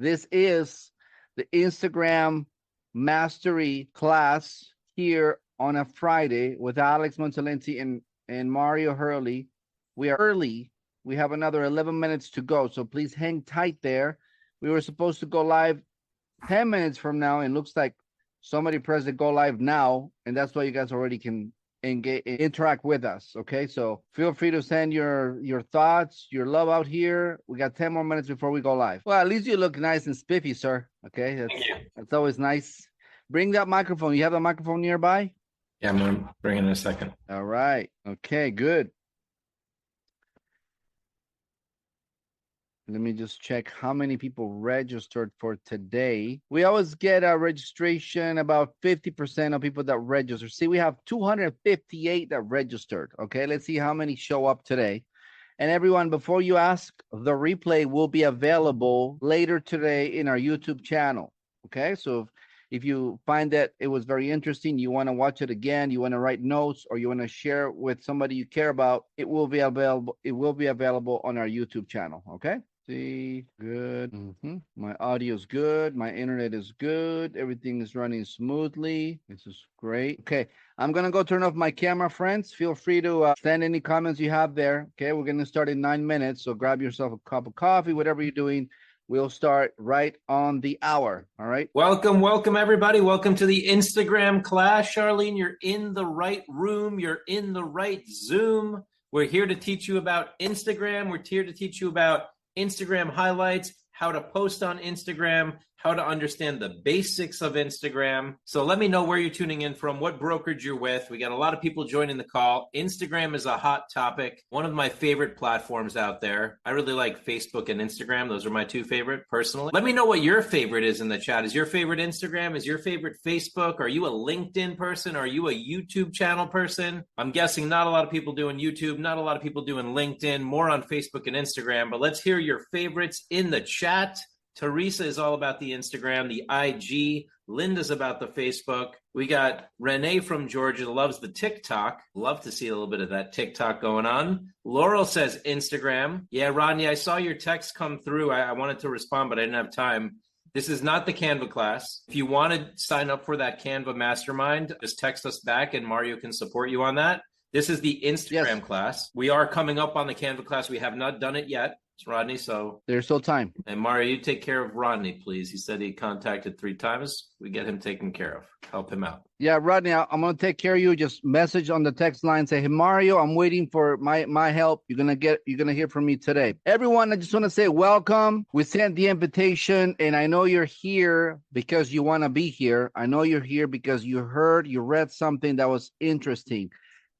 This is the Instagram Mastery class here on a Friday with Alex Montalenti and Mario Hurley. We are early. We have another 11 minutes to go, so please hang tight there. We were supposed to go live 10 minutes from now, and looks like somebody pressed the go live now, and that's why you guys already can interact with us. Okay, so feel free to send your thoughts, your love out here. We got 10 more minutes before we go live. Well, at least you look nice and spiffy, sir. Okay, that's always nice. Bring that microphone. You have a microphone nearby? Yeah, I'm gonna bring it in a second. All right. Okay, good. Let me just check how many people registered for today. We always get a registration, about 50% of people that register. See, we have 258 that registered. Okay, let's see how many show up today. And everyone, before you ask, the replay will be available later today in our YouTube channel. Okay, so if you find that it was very interesting, you want to watch it again, you want to write notes, or you want to share with somebody you care about, it will be available. It will be available on our YouTube channel. Okay. See, good. My audio is good. My internet is good. Everything is running smoothly. This is great. Okay, I'm gonna go turn off my camera, friends. Feel free to send any comments you have there. Okay, we're gonna start in 9 minutes, so grab yourself a cup of coffee, whatever you're doing. We'll start right on the hour. All right. Welcome everybody. Welcome to the Instagram class. Charlene, you're in the right room. You're in the right Zoom. We're here to teach you about Instagram. We're here to teach you about Instagram highlights, how to post on Instagram, how to understand the basics of Instagram. So let me know where you're tuning in from, what brokerage you're with. We got a lot of people joining the call. Instagram is a hot topic, one of my favorite platforms out there. I really like Facebook and Instagram. Those are my two favorite personally. Let me know what your favorite is in the chat. Is your favorite Instagram? Is your favorite Facebook? Are you a LinkedIn person? Are you a YouTube channel person? I'm guessing not a lot of people doing YouTube, not a lot of people doing LinkedIn, more on Facebook and Instagram, but let's hear your favorites in the chat. Teresa is all about the Instagram, the IG. Linda's about the Facebook. We got Renee from Georgia, loves the TikTok. Love to see a little bit of that TikTok going on. Laurel says Instagram. Yeah, Rodney, I saw your text come through. I wanted to respond, but I didn't have time. This is not the Canva class. If you want to sign up for that Canva mastermind, just text us back and Mario can support you on that. This is the Instagram class. We are coming up on the Canva class. We have not done it yet. Rodney, so there's still time. And Mario, you take care of Rodney, please. He said he contacted 3 times. We get him taken care of. Help him out. Yeah, Rodney, I'm gonna take care of you. Just message on the text line. Say, hey, Mario, I'm waiting for my help. You're gonna hear from me today. Everyone, I just want to say welcome. We sent the invitation, and I know you're here because you want to be here. I know you're here because you read something that was interesting.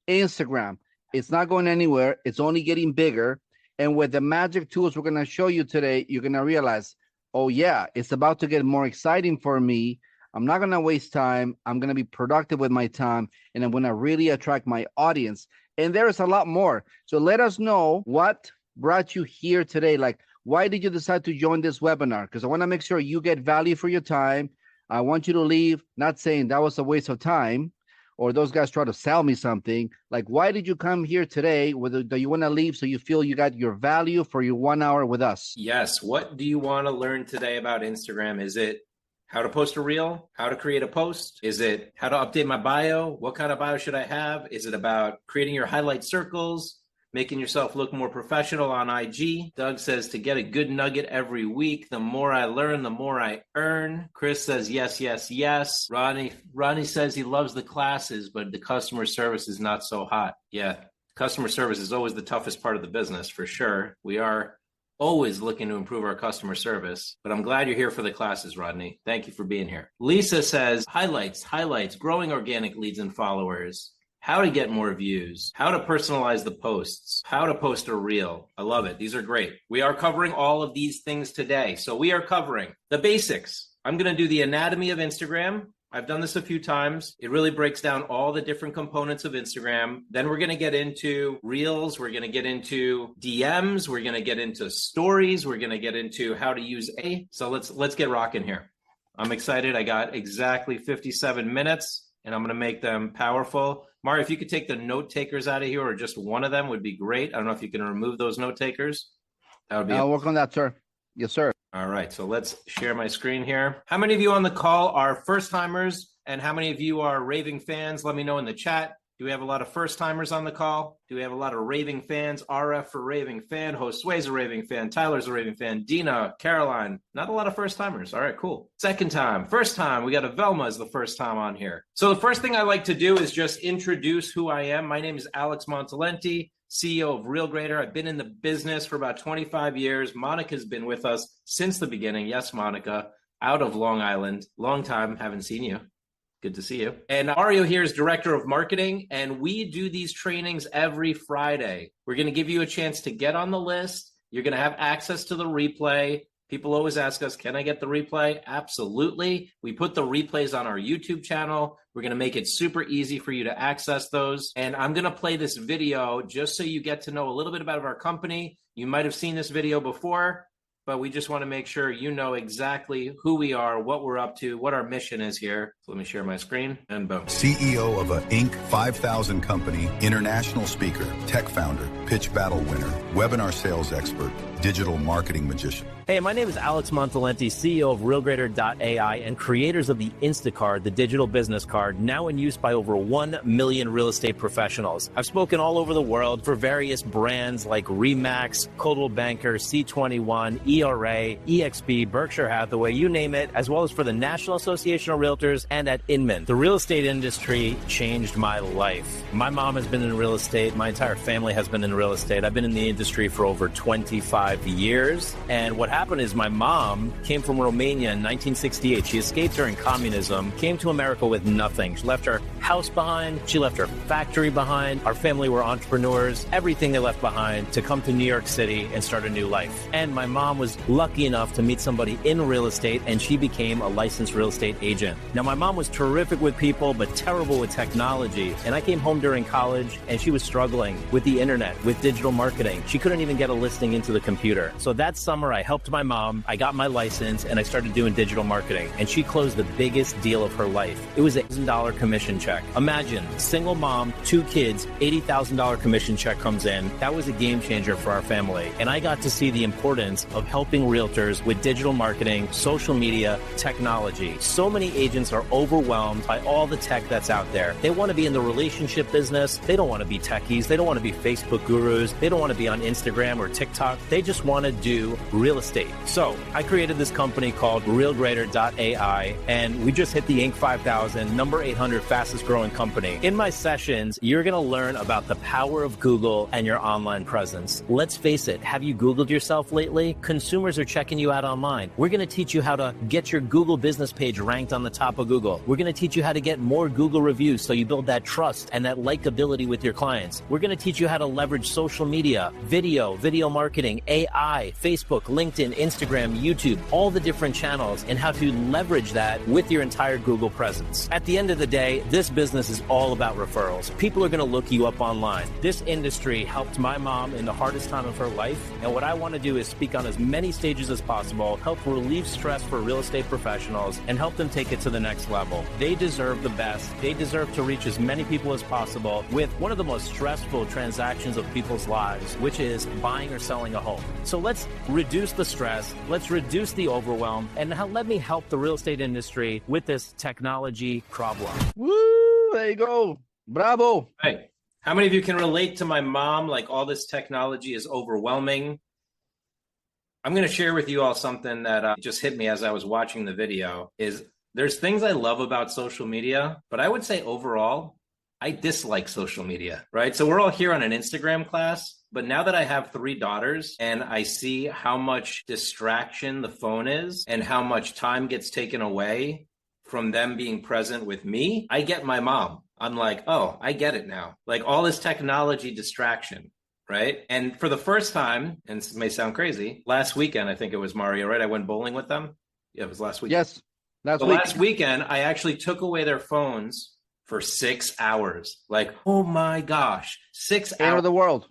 Instagram, it's not going anywhere. It's only getting bigger. And with the magic tools we're going to show you today, you're going to realize, oh, yeah, it's about to get more exciting for me. I'm not going to waste time. I'm going to be productive with my time, and I'm going to really attract my audience. And there is a lot more. So let us know what brought you here today. Like, why did you decide to join this webinar? Because I want to make sure you get value for your time. I want you to leave not saying that was a waste of time, or those guys try to sell me something. Like, why did you come here today? Whether do you want to leave so you feel you got your value for your 1 hour with us? Yes. What do you want to learn today about Instagram? Is it how to post a reel? How to create a post? Is it how to update my bio? What kind of bio should I have? Is it about creating your highlight circles? Making yourself look more professional on IG. Doug says to get a good nugget every week. The more I learn, the more I earn. Chris says yes, yes, yes. Ronnie says he loves the classes, but the customer service is not so hot. Yeah, customer service is always the toughest part of the business for sure. We are always looking to improve our customer service, but I'm glad you're here for the classes, Rodney. Thank you for being here. Lisa says highlights, growing organic leads and followers. How to get more views, how to personalize the posts, how to post a reel. I love it. These are great. We are covering all of these things today. So we are covering the basics. I'm going to do the anatomy of Instagram. I've done this a few times. It really breaks down all the different components of Instagram. Then we're going to get into reels. We're going to get into DMs. We're going to get into stories. We're going to get into how to use AI. So let's get rocking here. I'm excited. I got exactly 57 minutes and I'm going to make them powerful. Mario, if you could take the note takers out of here, or just one of them would be great. I don't know if you can remove those note takers. That would be. I'll work on that, sir. Yes, sir. All right, so let's share my screen here. How many of you on the call are first timers, and how many of you are raving fans? Let me know in the chat. Do we have a lot of first timers on the call? Do we have a lot of raving fans? RF for raving fan. Josue's a raving fan. Tyler's a raving fan. Dina, Caroline. Not a lot of first timers. All right, cool. Second time. First time. We got a Velma as the first time on here. So the first thing I like to do is just introduce who I am. My name is Alex Montalenti, CEO of RealGrader. I've been in the business for about 25 years. Monica's been with us since the beginning. Yes, Monica, out of Long Island. Long time. Haven't seen you. Good to see you. And Mario here is Director of Marketing, and we do these trainings every Friday. We're going to give you a chance to get on the list. You're going to have access to the replay. People always ask us, can I get the replay? Absolutely. We put the replays on our YouTube channel. We're going to make it super easy for you to access those. And I'm going to play this video just so you get to know a little bit about our company. You might have seen this video before, but we just want to make sure you know exactly who we are, what we're up to, what our mission is here. So let me share my screen, and boom. CEO of a Inc. 5000 company, international speaker, tech founder, pitch battle winner, webinar sales expert, digital marketing magician. Hey, my name is Alex Montalenti, CEO of RealGrader.ai and creators of the Instacard, the digital business card, now in use by over 1 million real estate professionals. I've spoken all over the world for various brands like Remax, Coldwell Banker, C21, ERA, EXP, Berkshire Hathaway, you name it, as well as for the National Association of Realtors and at Inman. The real estate industry changed my life. My mom has been in real estate. My entire family has been in real estate. I've been in the industry for over 25 years. And what happened is my mom came from Romania in 1968. She escaped during communism, came to America with nothing. She left her house behind. She left her factory behind. Our family were entrepreneurs. Everything they left behind to come to New York City and start a new life. And my mom was lucky enough to meet somebody in real estate, and she became a licensed real estate agent. Now, my mom was terrific with people, but terrible with technology. And I came home during college, and she was struggling with the internet, with digital marketing. She couldn't even get a listing into the computer. So that summer, I helped my mom. I got my license, and I started doing digital marketing. And she closed the biggest deal of her life. It was a $1,000 commission check. Imagine, single mom, 2 kids, $80,000 commission check comes in. That was a game changer for our family. And I got to see the importance of helping realtors with digital marketing, social media, technology. So many agents are overwhelmed by all the tech that's out there. They want to be in the relationship business. They don't want to be techies. They don't want to be Facebook gurus. They don't want to be on Instagram or TikTok. They just want to do real estate. So I created this company called RealGrader.ai, and we just hit the Inc. 5000, number 800 fastest growing company. In my sessions, you're going to learn about the power of Google and your online presence. Let's face it, have you Googled yourself lately? Consumers are checking you out online. We're going to teach you how to get your Google business page ranked on the top of Google. We're going to teach you how to get more Google reviews so you build that trust and that likability with your clients. We're going to teach you how to leverage social media, video marketing, AI, Facebook, LinkedIn, Instagram, YouTube, all the different channels, and how to leverage that with your entire Google presence. At the end of the day, this business is all about referrals. People are going to look you up online. This industry helped my mom in the hardest time of her life, and what I want to do is speak on as many stages as possible, help relieve stress for real estate professionals, and help them take it to the next level. They deserve the best. They deserve to reach as many people as possible with one of the most stressful transactions of people's lives, which is buying or selling a home. So let's reduce the stress, let's reduce the overwhelm, and let me help the real estate industry with this technology problem. Woo! There you go. Bravo. Hey, how many of you can relate to my mom? Like, all this technology is overwhelming. I'm going to share with you all something that just hit me as I was watching the video. Is there's things I love about social media, but I would say overall, I dislike social media, right? So we're all here on an Instagram class, but now that I have 3 daughters and I see how much distraction the phone is and how much time gets taken away from them being present with me, I get my mom. I'm like, oh, I get it now. Like, all this technology distraction, right? And for the first time, and this may sound crazy, last weekend, I think it was Mario, right? I went bowling with them. Yeah, it was last weekend. Yes, last weekend, I actually took away their phones for 6 hours. Like, oh my gosh, 6 hours. End of the world.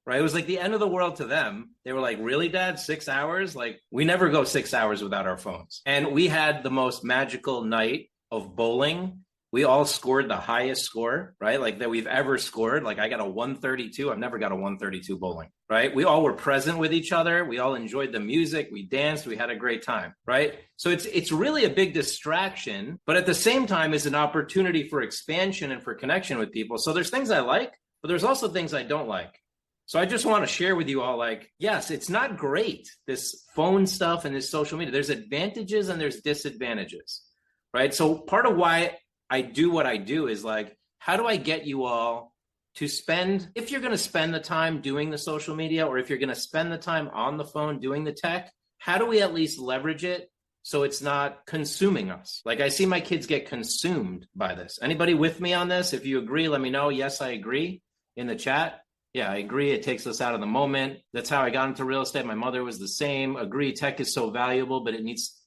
Right? It was like the end of the world to them. They were like, really, Dad? 6 hours? Like, we never go 6 hours without our phones. And we had the most magical night of bowling We all scored the highest score, right? Like that we've ever scored. Like I got a 132. I've never got a 132 bowling, right? We all were present with each other. We all enjoyed the music. We danced. We had a great time, right? So it's really a big distraction, but at the same time is an opportunity for expansion and for connection with people. So there's things I like, but there's also things I don't like. So I just want to share with you all, like, yes, it's not great, this phone stuff and this social media. There's advantages and there's disadvantages, right? So part of why I do what I do is like, how do I get you all to spend, if you're going to spend the time doing the social media, or if you're going to spend the time on the phone doing the tech, how do we at least leverage it so it's not consuming us? Like I see my kids get consumed by this. Anybody with me on this? If you agree, let me know. Yes, I agree in the chat. Yeah, I agree. It takes us out of the moment. That's how I got into real estate. My mother was the same. Agree. Tech is so valuable, but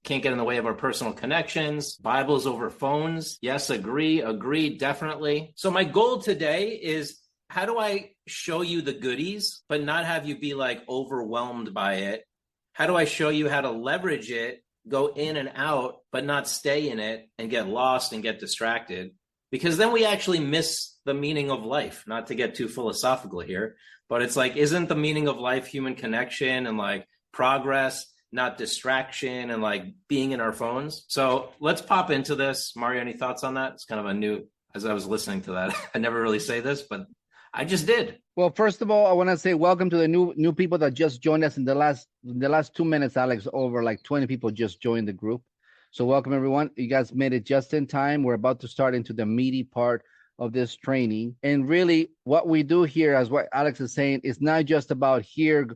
can't get in the way of our personal connections. Bibles over phones. Yes, agree, definitely. So my goal today is, how do I show you the goodies, but not have you be like overwhelmed by it? How do I show you how to leverage it, go in and out, but not stay in it and get lost and get distracted? Because then we actually miss the meaning of life. Not to get too philosophical here, but it's like, isn't the meaning of life human connection and like progress, not distraction and like being in our phones? So let's pop into this. Mario, any thoughts on that? It's kind of a new, as I was listening to that, I never really say this, but I just did. Well, first of all, I want to say welcome to the new people that just joined us in the last 2 minutes, Alex. Over like 20 people just joined the group. So welcome everyone. You guys made it just in time. We're about to start into the meaty part of this training. And really what we do here, as what Alex is saying, is not just about here.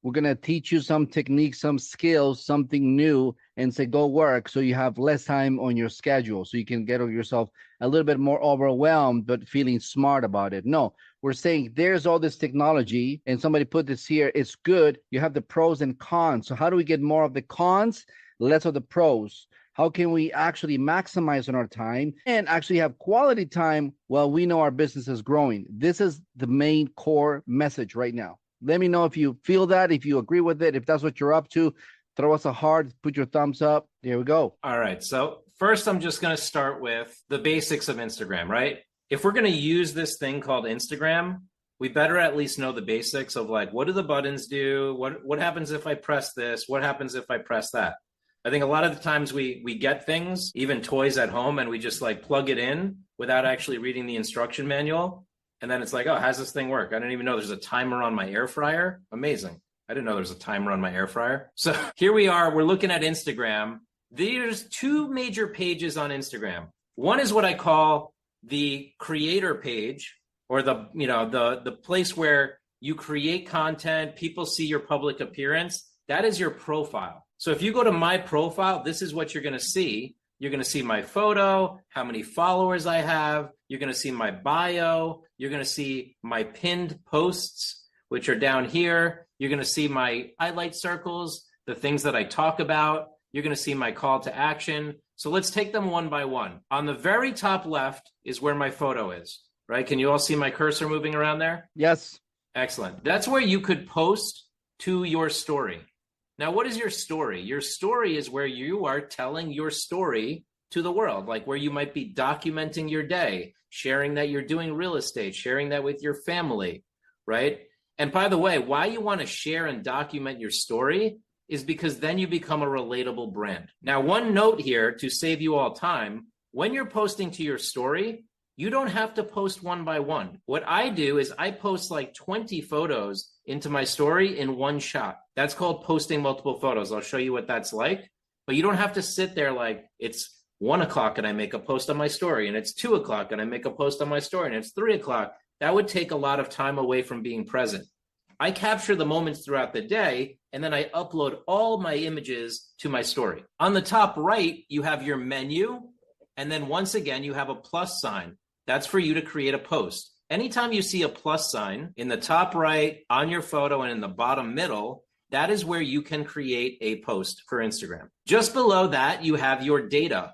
We're going to teach you some techniques, some skills, something new, and say, go work. So you have less time on your schedule. So you can get yourself a little bit more overwhelmed, but feeling smart about it. No, we're saying there's all this technology, and somebody put this here. It's good. You have the pros and cons. So how do we get more of the cons, less of the pros? How can we actually maximize on our time and actually have quality time while we know our business is growing? This is the main core message right now. Let me know if you feel that, if you agree with it, if that's what you're up to. Throw us a heart, put your thumbs up. There we go. All right. So first, I'm just going to start with the basics of Instagram, right? If we're going to use this thing called Instagram, we better at least know the basics of like, what do the buttons do? What happens if I press this? What happens if I press that? I think a lot of the times we get things, even toys at home, and we just like plug it in without actually reading the instruction manual. And then it's like, oh, how's this thing work? I didn't even know there's a timer on my air fryer. Amazing. I didn't know there's a timer on my air fryer. So here we are, we're looking at Instagram. There's two major pages on Instagram. One is what I call the creator page, or the place where you create content, people see your public appearance. That is your profile. So if you go to my profile, this is what you're going to see. You're going to see my photo, how many followers I have. You're going to see my bio. You're going to see my pinned posts, which are down here. You're going to see my highlight circles, the things that I talk about. You're going to see my call to action. So let's take them one by one. On the very top left is where my photo is, right? Can you all see my cursor moving around there? Yes. Excellent. That's where you could post to your story. Now, what is your story? Your story is where you are telling your story to the world, like where you might be documenting your day, sharing that you're doing real estate, sharing that with your family, right? And by the way, why you want to share and document your story is because then you become a relatable brand. Now, one note here to save you all time, when you're posting to your story, you don't have to post one by one. What I do is I post like 20 photos into my story in one shot. That's called posting multiple photos. I'll show you what that's like, but you don't have to sit there like it's 1 o'clock and I make a post on my story, and it's 2 o'clock and I make a post on my story, and it's 3 o'clock. That would take a lot of time away from being present. I capture the moments throughout the day, and then I upload all my images to my story. On the top right, you have your menu, and then once again, you have a plus sign. That's for you to create a post. Anytime you see a plus sign in the top right, on your photo, and in the bottom middle, that is where you can create a post for Instagram. Just below that, you have your data.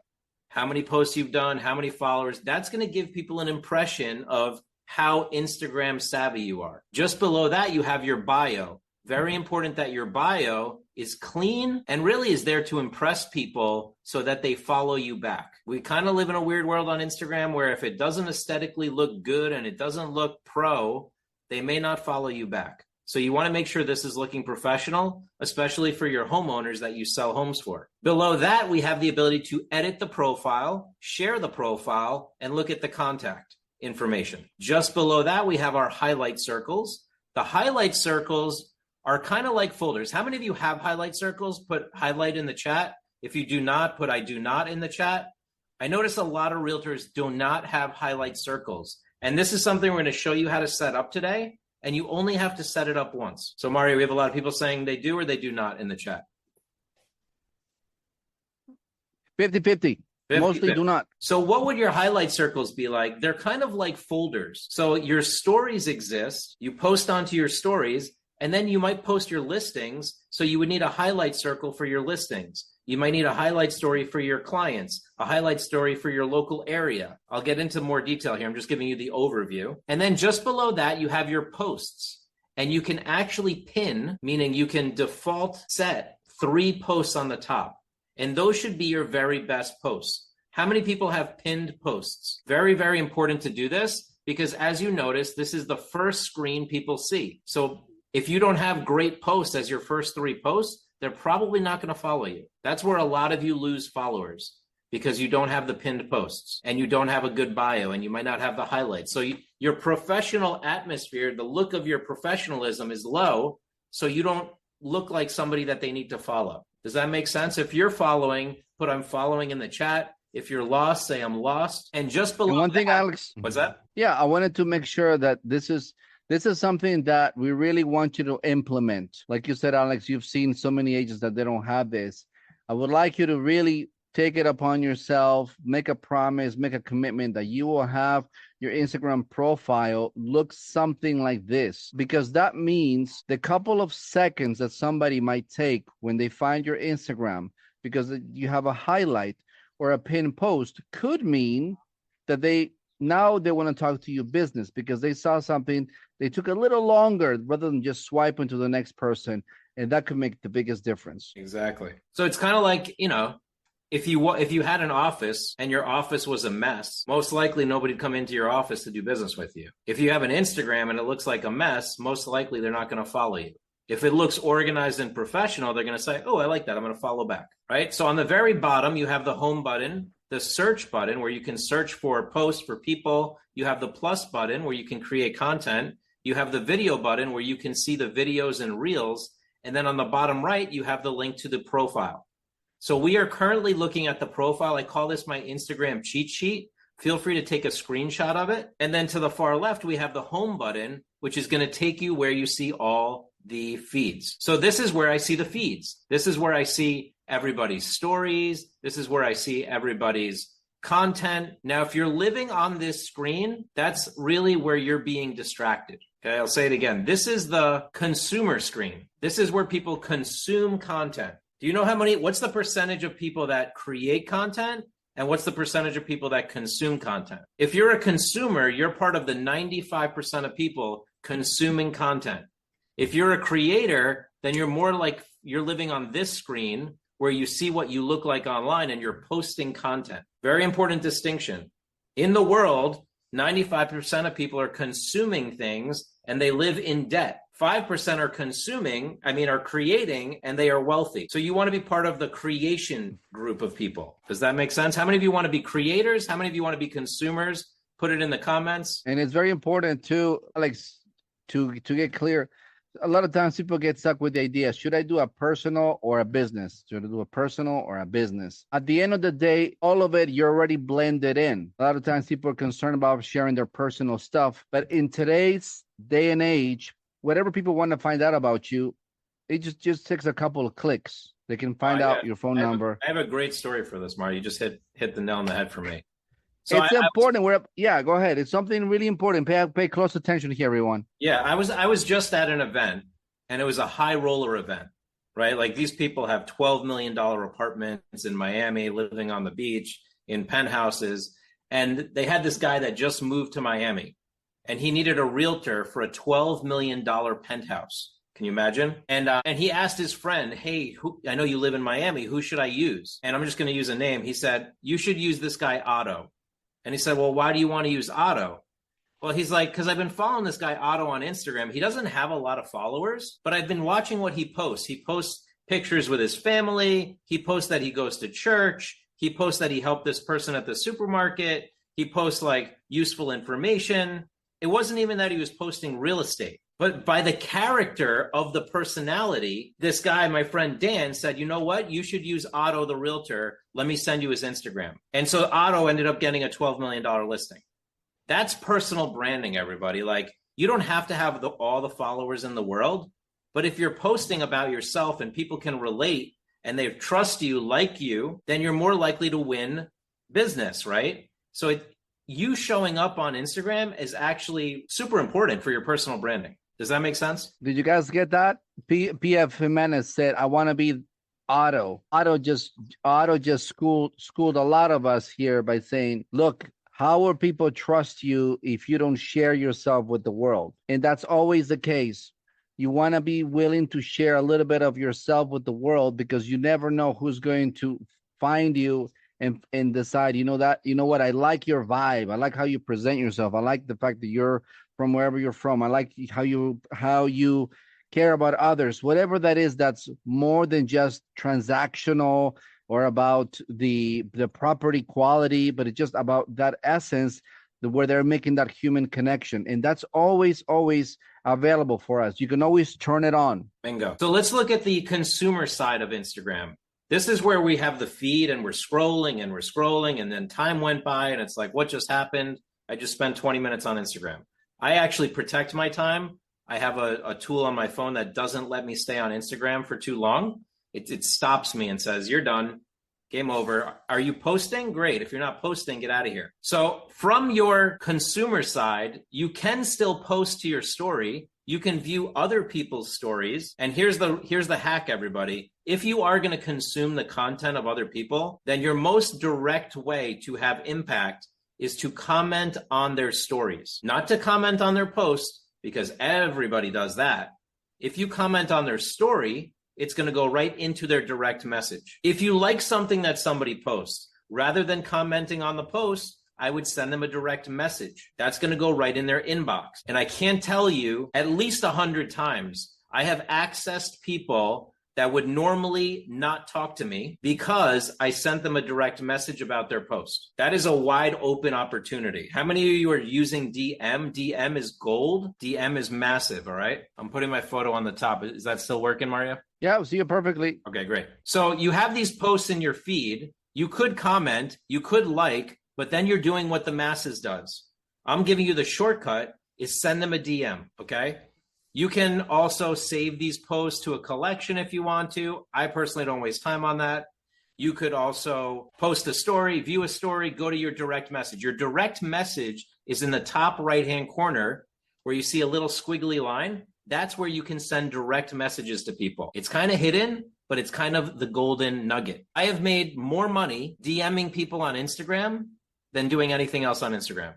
How many posts you've done, how many followers. That's going to give people an impression of how Instagram savvy you are. Just below that, you have your bio. Very important that your bio is clean and really is there to impress people so that they follow you back. We kind of live in a weird world on Instagram where if it doesn't aesthetically look good and it doesn't look pro, they may not follow you back. So you want to make sure this is looking professional, especially for your homeowners that you sell homes for. Below that, we have the ability to edit the profile, share the profile, and look at the contact information. Just below that, we have our highlight circles. The highlight circles are kind of like folders. How many of you have highlight circles? Put highlight in the chat. If you do not, put I do not in the chat. I notice a lot of realtors do not have highlight circles. And this is something we're going to show you how to set up today. And you only have to set it up once. So Mario, we have a lot of people saying they do or they do not in the chat. 50-50. Mostly do not. So what would your highlight circles be like? They're kind of like folders. So your stories exist. You post onto your stories, and then you might post your listings. So you would need a highlight circle for your listings. You might need a highlight story for your clients, a highlight story for your local area. I'll get into more detail here. I'm just giving you the overview. And then just below that, you have your posts. And you can actually pin, meaning you can default set 3 posts on the top. And those should be your very best posts. How many people have pinned posts? Very, very important to do this because as you notice, this is the first screen people see. So if you don't have great posts as your first 3 posts, they're probably not going to follow you. That's where a lot of you lose followers because you don't have the pinned posts and you don't have a good bio and you might not have the highlights. So your professional atmosphere, the look of your professionalism is low, so you don't look like somebody that they need to follow. Does that make sense? If you're following, put I'm following in the chat. If you're lost, say I'm lost. And just below and one thing, Alex. What's that? Yeah, I wanted to make sure that this is something that we really want you to implement. Like you said, Alex, you've seen so many agents that they don't have this. I would like you to really take it upon yourself, make a promise, make a commitment that you will have your Instagram profile look something like this, because that means the couple of seconds that somebody might take when they find your Instagram because you have a highlight or a pinned post could mean that they want to talk to you business because they saw something. They took a little longer rather than just swiping to the next person. And that could make the biggest difference. Exactly. So it's kind of like, if you had an office and your office was a mess, most likely nobody'd come into your office to do business with you. If you have an Instagram and it looks like a mess, most likely they're not going to follow you. If it looks organized and professional, they're going to say, oh, I like that. I'm going to follow back, right? So on the very bottom, you have the home button, the search button where you can search for posts for people. You have the plus button where you can create content. You have the video button where you can see the videos and reels. And then on the bottom right, you have the link to the profile. So we are currently looking at the profile. I call this my Instagram cheat sheet. Feel free to take a screenshot of it. And then to the far left, we have the home button, which is going to take you where you see all the feeds. So this is where I see the feeds. This is where I see everybody's stories. This is where I see everybody's content. Now, if you're living on this screen, that's really where you're being distracted. Okay, I'll say it again. This is the consumer screen. This is where people consume content. Do you know what's the percentage of people that create content and what's the percentage of people that consume content? If you're a consumer, you're part of the 95% of people consuming content. If you're a creator, then you're more like you're living on this screen where you see what you look like online and you're posting content. Very important distinction. In the world, 95% of people are consuming things and they live in debt. 5% are creating, and they are wealthy. So you want to be part of the creation group of people. Does that make sense? How many of you want to be creators? How many of you want to be consumers? Put it in the comments. And it's very important too, Alex, to get clear. A lot of times people get stuck with the idea, should I do a personal or a business? Should I do a personal or a business? At the end of the day, all of it, you're already blended in. A lot of times people are concerned about sharing their personal stuff. But in today's day and age, whatever people want to find out about you, it just takes a couple of clicks. They can find out your phone number. I have a great story for this, Mario. You just hit the nail on the head for me. So it's important. Go ahead. It's something really important. Pay close attention here, everyone. Yeah, I was just at an event, and it was a high roller event, right? Like these people have $12 million apartments in Miami, living on the beach in penthouses, and they had this guy that just moved to Miami, and he needed a realtor for a $12 million penthouse. Can you imagine? And he asked his friend, hey, I know you live in Miami. Who should I use? And I'm just going to use a name. He said, you should use this guy, Otto. And he said, well, why do you want to use Otto? Well, he's like, because I've been following this guy, Otto, on Instagram. He doesn't have a lot of followers, but I've been watching what he posts. He posts pictures with his family. He posts that he goes to church. He posts that he helped this person at the supermarket. He posts like useful information. It wasn't even that he was posting real estate, but by the character of the personality, this guy, my friend Dan, said, you know what? You should use Otto, the realtor. Let me send you his Instagram. And so Otto ended up getting a $12 million listing. That's personal branding, everybody. Like, you don't have to have all the followers in the world, but if you're posting about yourself and people can relate and they trust you, like you, then you're more likely to win business, right? So you showing up on Instagram is actually super important for your personal branding. Does that make sense? Did you guys get that? PF Jimenez said, I want to be Otto. Otto just schooled a lot of us here by saying, look, how will people trust you if you don't share yourself with the world? And that's always the case. You want to be willing to share a little bit of yourself with the world, because you never know who's going to find you and decide, you know what, I like your vibe. I like how you present yourself. I like the fact that you're from wherever you're from. I like how you care about others. Whatever that is, that's more than just transactional or about the property quality, but it's just about that essence where they're making that human connection. And that's always available for us. You can always turn it on. Bingo. So let's look at the consumer side of Instagram. This is where we have the feed and we're scrolling and then time went by and it's like, what just happened? I just spent 20 minutes on Instagram. I actually protect my time. I have a tool on my phone that doesn't let me stay on Instagram for too long. It stops me and says, you're done, game over. Are you posting? Great. If you're not posting, get out of here. So from your consumer side, you can still post to your story. You can view other people's stories. And here's the hack, everybody. If you are going to consume the content of other people, then your most direct way to have impact is to comment on their stories, not to comment on their posts, because everybody does that. If you comment on their story, it's going to go right into their direct message. If you like something that somebody posts, rather than commenting on the post, I would send them a direct message. That's going to go right in their inbox. And I can't tell you, at least 100 times, I have accessed people that would normally not talk to me because I sent them a direct message about their post. That is a wide open opportunity. How many of you are using DM? DM is gold. DM is massive, all right? I'm putting my photo on the top. Is that still working, Mario? Yeah, I see you perfectly. Okay, great. So you have these posts in your feed. You could comment, you could like, but then you're doing what the masses does. I'm giving you the shortcut is send them a DM, okay? You can also save these posts to a collection if you want to. I personally don't waste time on that. You could also post a story, view a story, go to your direct message. Your direct message is in the top right-hand corner where you see a little squiggly line. That's where you can send direct messages to people. It's kind of hidden, but it's kind of the golden nugget. I have made more money DMing people on Instagram than doing anything else on Instagram.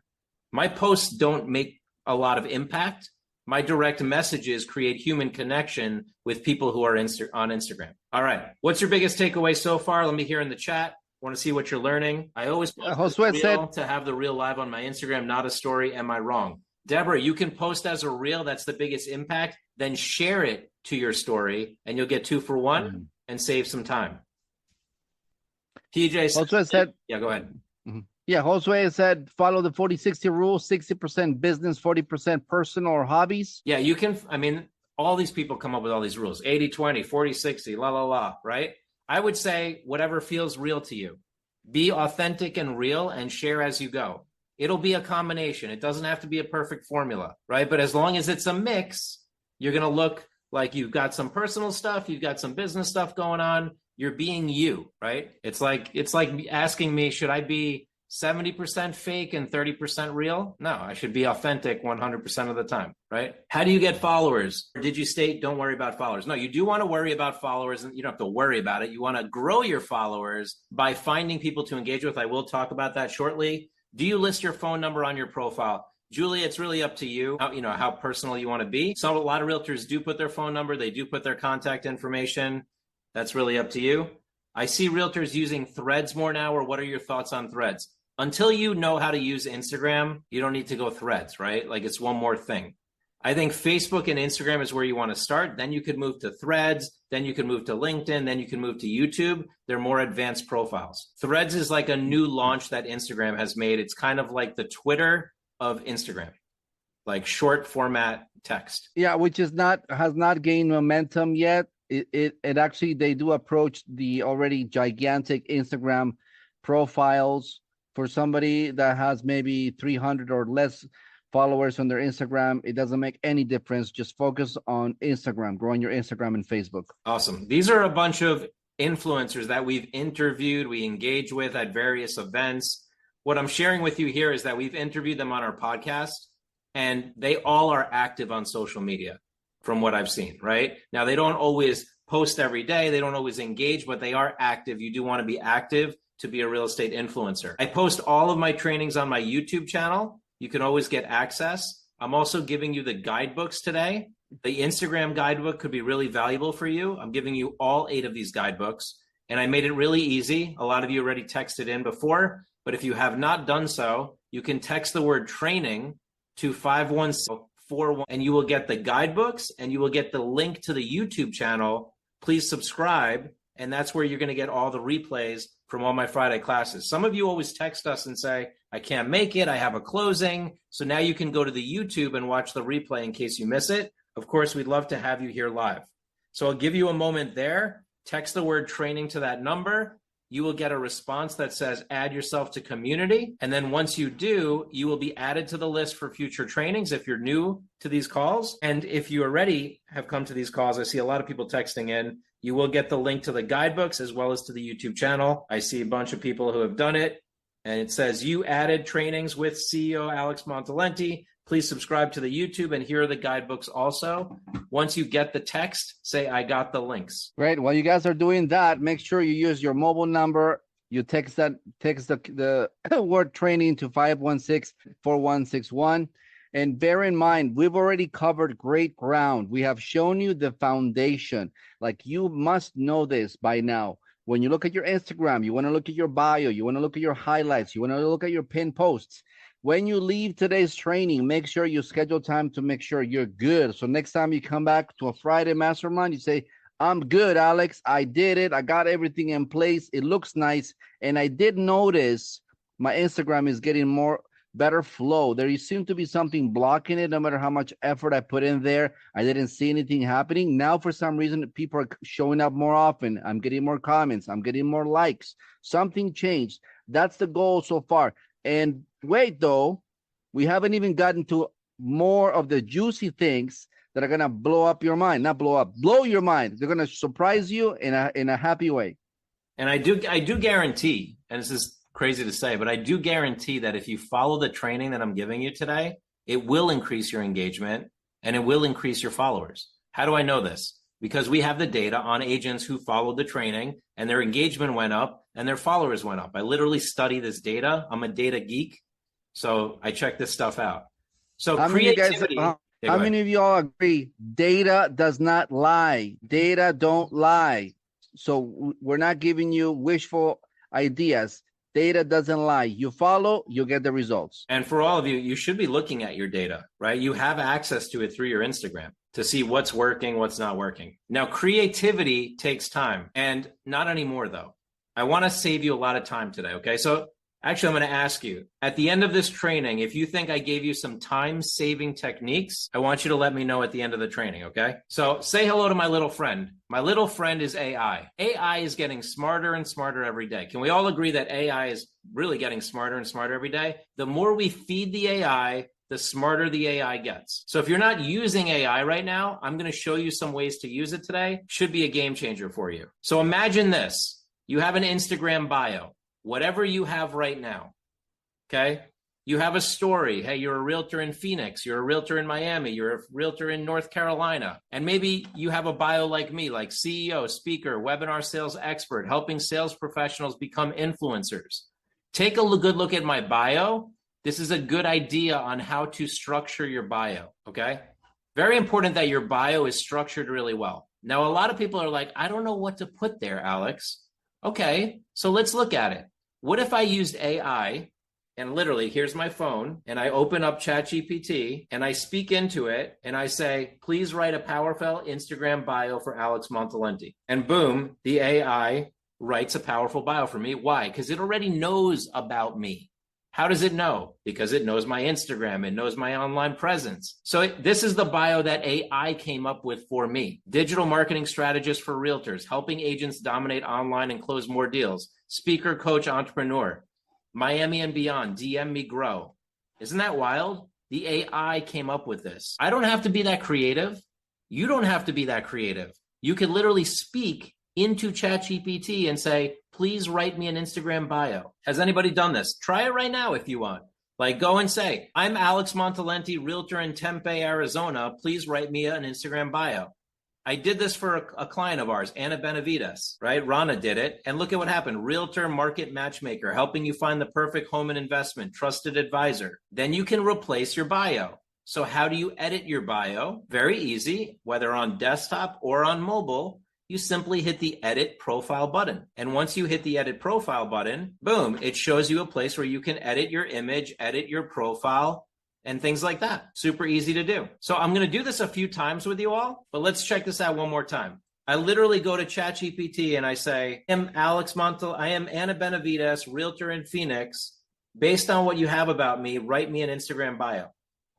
My posts don't make a lot of impact. My direct messages create human connection with people who are on Instagram. All right. What's your biggest takeaway so far? Let me hear in the chat. I want to see what you're learning. I always post to have the reel live on my Instagram, not a story. Am I wrong? Deborah, you can post as a reel. That's the biggest impact. Then share it to your story and you'll get 2 for 1 and save some time. TJ said, yeah, go ahead. Mm-hmm. Yeah, Josue said, follow the 40-60 rule, 60% business, 40% personal or hobbies. Yeah, you can, I mean, all these people come up with all these rules, 80-20, 40-60, la, la, la, right? I would say whatever feels real to you. Be authentic and real and share as you go. It'll be a combination. It doesn't have to be a perfect formula, right? But as long as it's a mix, you're going to look like you've got some personal stuff, you've got some business stuff going on. You're being you, right? It's like asking me, should I be 70% fake and 30% real? No, I should be authentic 100% of the time, right? How do you get followers? Or did you state don't worry about followers? No, you do want to worry about followers, and you don't have to worry about it. You want to grow your followers by finding people to engage with. I will talk about that shortly. Do you list your phone number on your profile? Julie, it's really up to you, how personal you want to be. A lot of realtors do put their phone number. They do put their contact information. That's really up to you. I see realtors using Threads more now, or what are your thoughts on Threads? Until you know how to use Instagram, you don't need to go Threads, right? Like, it's one more thing. I think Facebook and Instagram is where you want to start. Then you could move to Threads. Then you can move to LinkedIn. Then you can move to YouTube. They're more advanced profiles. Threads is like a new launch that Instagram has made. It's kind of like the Twitter of Instagram, like short format text. Yeah, which has not gained momentum yet. It actually, they do approach the already gigantic Instagram profiles. For somebody that has maybe 300 or less followers on their Instagram, it doesn't make any difference. Just focus on Instagram, growing your Instagram and Facebook. Awesome. These are a bunch of influencers that we've interviewed, we engage with at various events. What I'm sharing with you here is that we've interviewed them on our podcast, and they all are active on social media from what I've seen, right? Now, they don't always post every day. They don't always engage, but they are active. You do want to be active to be a real estate influencer. I post all of my trainings on my YouTube channel. You can always get access. I'm also giving you the guidebooks today. The Instagram guidebook could be really valuable for you. I'm giving you all 8 of these guidebooks, and I made it really easy. A lot of you already texted in before, but if you have not done so, you can text the word training to 51641, and you will get the guidebooks and you will get the link to the YouTube channel. Please subscribe, and that's where you're going to get all the replays from all my Friday classes. Some of you always text us and say, I can't make it, I have a closing. So now you can go to the YouTube and watch the replay in case you miss it. Of course, we'd love to have you here live. So I'll give you a moment there. Text the word training to that number. You will get a response that says add yourself to community. And then once you do, you will be added to the list for future trainings if you're new to these calls. And if you already have come to these calls, I see a lot of people texting in. You will get the link to the guidebooks as well as to the YouTube channel. I see a bunch of people who have done it. And it says you added trainings with CEO Alex Montalenti. Please subscribe to the YouTube, and here are the guidebooks also. Once you get the text, say, I got the links. Great. While you guys are doing that, make sure you use your mobile number. You text the word training to 516-4161. And bear in mind, we've already covered great ground. We have shown you the foundation. Like, you must know this by now. When you look at your Instagram, you want to look at your bio, you want to look at your highlights, you want to look at your pinned posts. When you leave today's training, make sure you schedule time to make sure you're good. So next time you come back to a Friday mastermind, you say, I'm good, Alex. I did it. I got everything in place. It looks nice. And I did notice my Instagram is getting better flow. There seems to be something blocking it. No matter how much effort I put in there, I didn't see anything happening. Now, for some reason, people are showing up more often. I'm getting more comments. I'm getting more likes. Something changed. That's the goal so far. And wait, though, we haven't even gotten to more of the juicy things that are going to blow up your mind. Not blow up, blow your mind. They're going to surprise you in a happy way. And I do guarantee, and this is crazy to say, but I do guarantee that if you follow the training that I'm giving you today, it will increase your engagement and it will increase your followers. How do I know this? Because we have the data on agents who followed the training and their engagement went up and their followers went up. I literally study this data. I'm a data geek, so I check this stuff out. So creativity. How many of you all agree? Data does not lie. Data don't lie. So we're not giving you wishful ideas. Data doesn't lie. You follow, you get the results. And for all of you, you should be looking at your data, right? You have access to it through your Instagram to see what's working, what's not working. Now, creativity takes time, and not anymore, though. I want to save you a lot of time today, okay? So actually, I'm going to ask you, at the end of this training, if you think I gave you some time-saving techniques, I want you to let me know at the end of the training, okay? So say hello to my little friend. My little friend is AI. AI is getting smarter and smarter every day. Can we all agree that AI is really getting smarter and smarter every day? The more we feed the AI, the smarter the AI gets. So if you're not using AI right now, I'm going to show you some ways to use it today. Should be a game changer for you. So imagine this. You have an Instagram bio. Whatever you have right now, okay? You have a story. Hey, you're a realtor in Phoenix. You're a realtor in Miami. You're a realtor in North Carolina. And maybe you have a bio like me, like CEO, speaker, webinar sales expert, helping sales professionals become influencers. Take a good look at my bio. This is a good idea on how to structure your bio, okay? Very important that your bio is structured really well. Now, a lot of people are like, I don't know what to put there, Alex. Okay, so let's look at it. What if I used AI and literally, here's my phone, and I open up ChatGPT and I speak into it and I say, please write a powerful Instagram bio for Alex Montalenti. And boom, the AI writes a powerful bio for me. Why? Because it already knows about me. How does it know? Because it knows my Instagram, it knows my online presence. So this is the bio that AI came up with for me. Digital marketing strategist for realtors, helping agents dominate online and close more deals. Speaker, coach, entrepreneur. Miami and beyond, DM me, grow. Isn't that wild? The AI came up with this. I don't have to be that creative. You don't have to be that creative. You can literally speak into ChatGPT and say, please write me an Instagram bio. Has anybody done this? Try it right now if you want. Like go and say, I'm Alex Montalenti, realtor in Tempe, Arizona. Please write me an Instagram bio. I did this for a client of ours, Anna Benavides, right? Rana did it. And look at what happened. Realtor, market matchmaker, helping you find the perfect home and investment, trusted advisor. Then you can replace your bio. So how do you edit your bio? Very easy, whether on desktop or on mobile. You simply hit the edit profile button. And once you hit the edit profile button, boom, it shows you a place where you can edit your image, edit your profile, and things like that. Super easy to do. So I'm going to do this a few times with you all, but let's check this out one more time. I literally go to ChatGPT and I say, I am Anna Benavides, realtor in Phoenix. Based on what you have about me, write me an Instagram bio.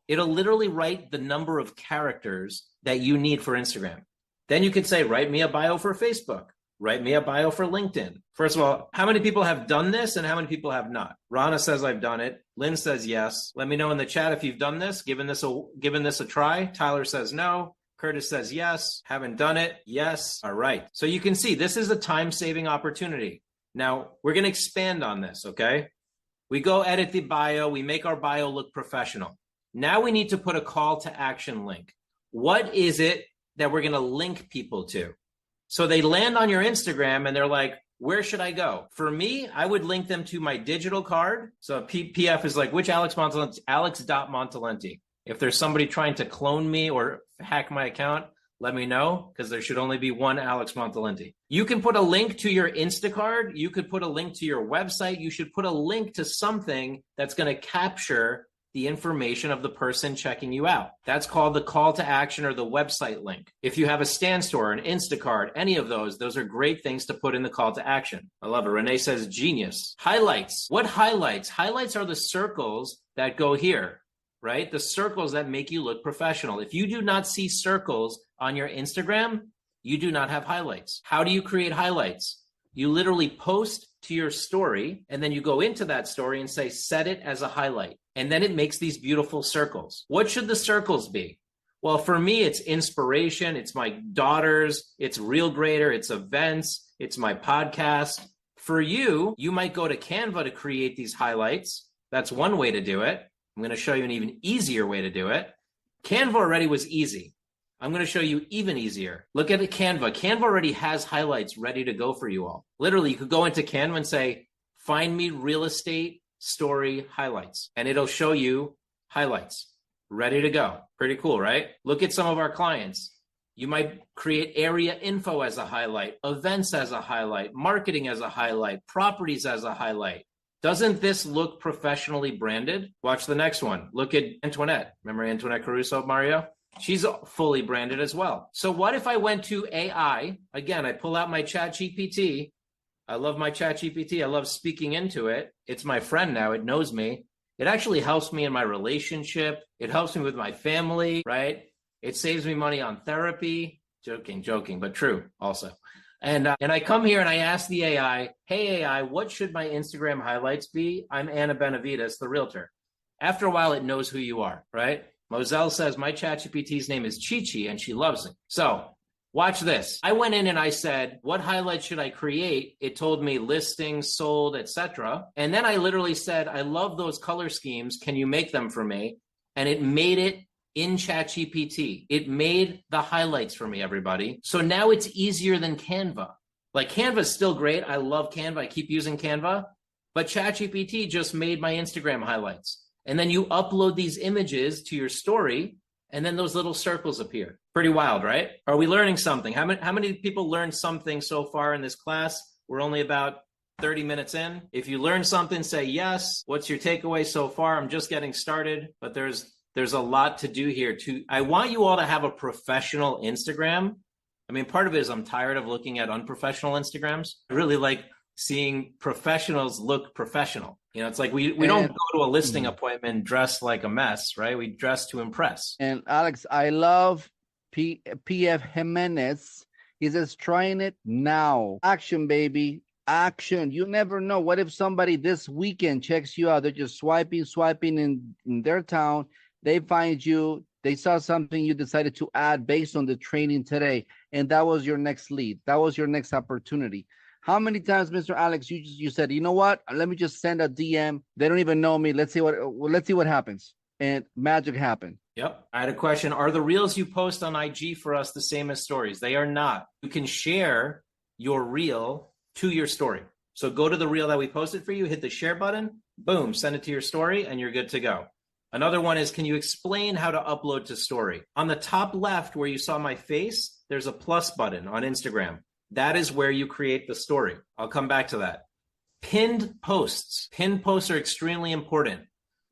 It'll literally write the number of characters that you need for Instagram. Then you could say, write me a bio for Facebook. Write me a bio for LinkedIn. First of all, how many people have done this and how many people have not? Rana says I've done it. Lynn says yes. Let me know in the chat if you've done this, given this a try. Tyler says no. Curtis says yes. Haven't done it. Yes. All right. So you can see this is a time-saving opportunity. Now, we're going to expand on this, okay? We go edit the bio. We make our bio look professional. Now we need to put a call to action link. What is it that we're going to link people to? So they land on your Instagram and they're like, where should I go? For me, I would link them to my digital card. So PF is like, which Alex Montalenti? Alex.Montalenti. If there's somebody trying to clone me or hack my account, let me know, because there should only be one Alex Montalenti. You can put a link to your Instacard. You could put a link to your website. You should put a link to something that's going to capture the information of the person checking you out. That's called the call to action or the website link. If you have a Stand Store, an Instacart, any of those are great things to put in the call to action. I love it. Renee says genius. Highlights. What highlights? Highlights are the circles that go here, right? The circles that make you look professional. If you do not see circles on your Instagram, you do not have highlights. How do you create highlights? You literally post to your story and then you go into that story and say, set it as a highlight. And then it makes these beautiful circles. What should the circles be? Well, for me, it's inspiration. It's my daughters. It's Real Greater. It's events. It's my podcast. For you, you might go to Canva to create these highlights. That's one way to do it. I'm going to show you an even easier way to do it. Canva already was easy. I'm going to show you even easier. Look at the Canva. Canva already has highlights ready to go for you all. Literally, you could go into Canva and say, find me real estate story highlights, and it'll show you highlights ready to go. Pretty cool, right? Look at some of our clients. You might create area info as a highlight, events as a highlight, marketing as a highlight, properties as a highlight. Doesn't this look professionally branded? Watch the next one. Look at Antoinette. Remember Antoinette Caruso, Mario? She's fully branded as well. So what if I went to AI? Again, I pull out my ChatGPT. I love my ChatGPT. I love speaking into it. It's my friend now. It knows me. It actually helps me in my relationship. It helps me with my family, right? It saves me money on therapy. Joking, but true also. And I come here and I ask the AI, hey, AI, what should my Instagram highlights be? I'm Anna Benavides, the realtor. After a while, it knows who you are, right? Moselle says, my ChatGPT's name is Chi-Chi and she loves it. So watch this. I went in and I said, what highlights should I create? It told me listings, sold, etc. And then I literally said, I love those color schemes. Can you make them for me? And it made it in ChatGPT. It made the highlights for me, everybody. So now it's easier than Canva. Like Canva is still great. I love Canva. I keep using Canva. But ChatGPT just made my Instagram highlights. And then you upload these images to your story, and then those little circles appear. Pretty wild, right? Are we learning something? How many people learned something so far in this class? We're only about 30 minutes in. If you learned something, say yes. What's your takeaway so far? I'm just getting started, but there's a lot to do here too. I want you all to have a professional Instagram. I mean, part of it is I'm tired of looking at unprofessional Instagrams. I really like seeing professionals look professional. You know, it's like we don't go to a listing appointment dressed like a mess, right? We dress to impress. And Alex, I love PF Jimenez. He says, trying it now. Action, baby. Action. You never know. What if somebody this weekend checks you out? They're just swiping in their town. They find you. They saw something you decided to add based on the training today. And that was your next lead. That was your next opportunity. How many times, Mr. Alex, you said, you know what? Let me just send a DM. They don't even know me. Let's see what happens. And magic happened. Yep. I had a question. Are the reels you post on IG for us the same as stories? They are not. You can share your reel to your story. So go to the reel that we posted for you, hit the share button, boom, send it to your story, and you're good to go. Another one is, can you explain how to upload to story? On the top left where you saw my face, there's a plus button on Instagram. That is where you create the story. I'll come back to that. Pinned posts. Pinned posts are extremely important.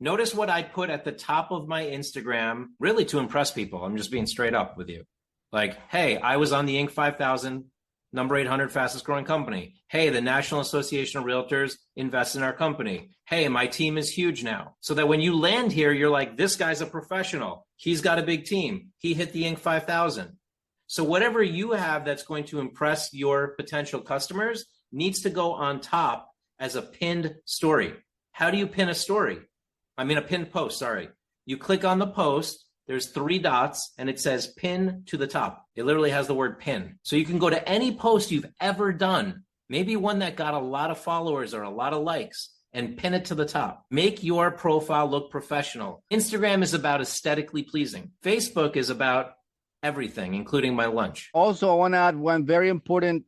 Notice what I put at the top of my Instagram, really to impress people. I'm just being straight up with you. Like, hey, I was on the Inc. 5000, number 800 fastest growing company. Hey, the National Association of Realtors invests in our company. Hey, my team is huge now. So that when you land here, you're like, this guy's a professional. He's got a big team. He hit the Inc. 5000. So whatever you have that's going to impress your potential customers needs to go on top as a pinned story. How do you pin a story? I mean, a pinned post, sorry. You click on the post, there's 3 dots, and it says pin to the top. It literally has the word pin. So you can go to any post you've ever done, maybe one that got a lot of followers or a lot of likes, and pin it to the top. Make your profile look professional. Instagram is about aesthetically pleasing. Facebook is about everything, including my lunch. Also, I want to add one very important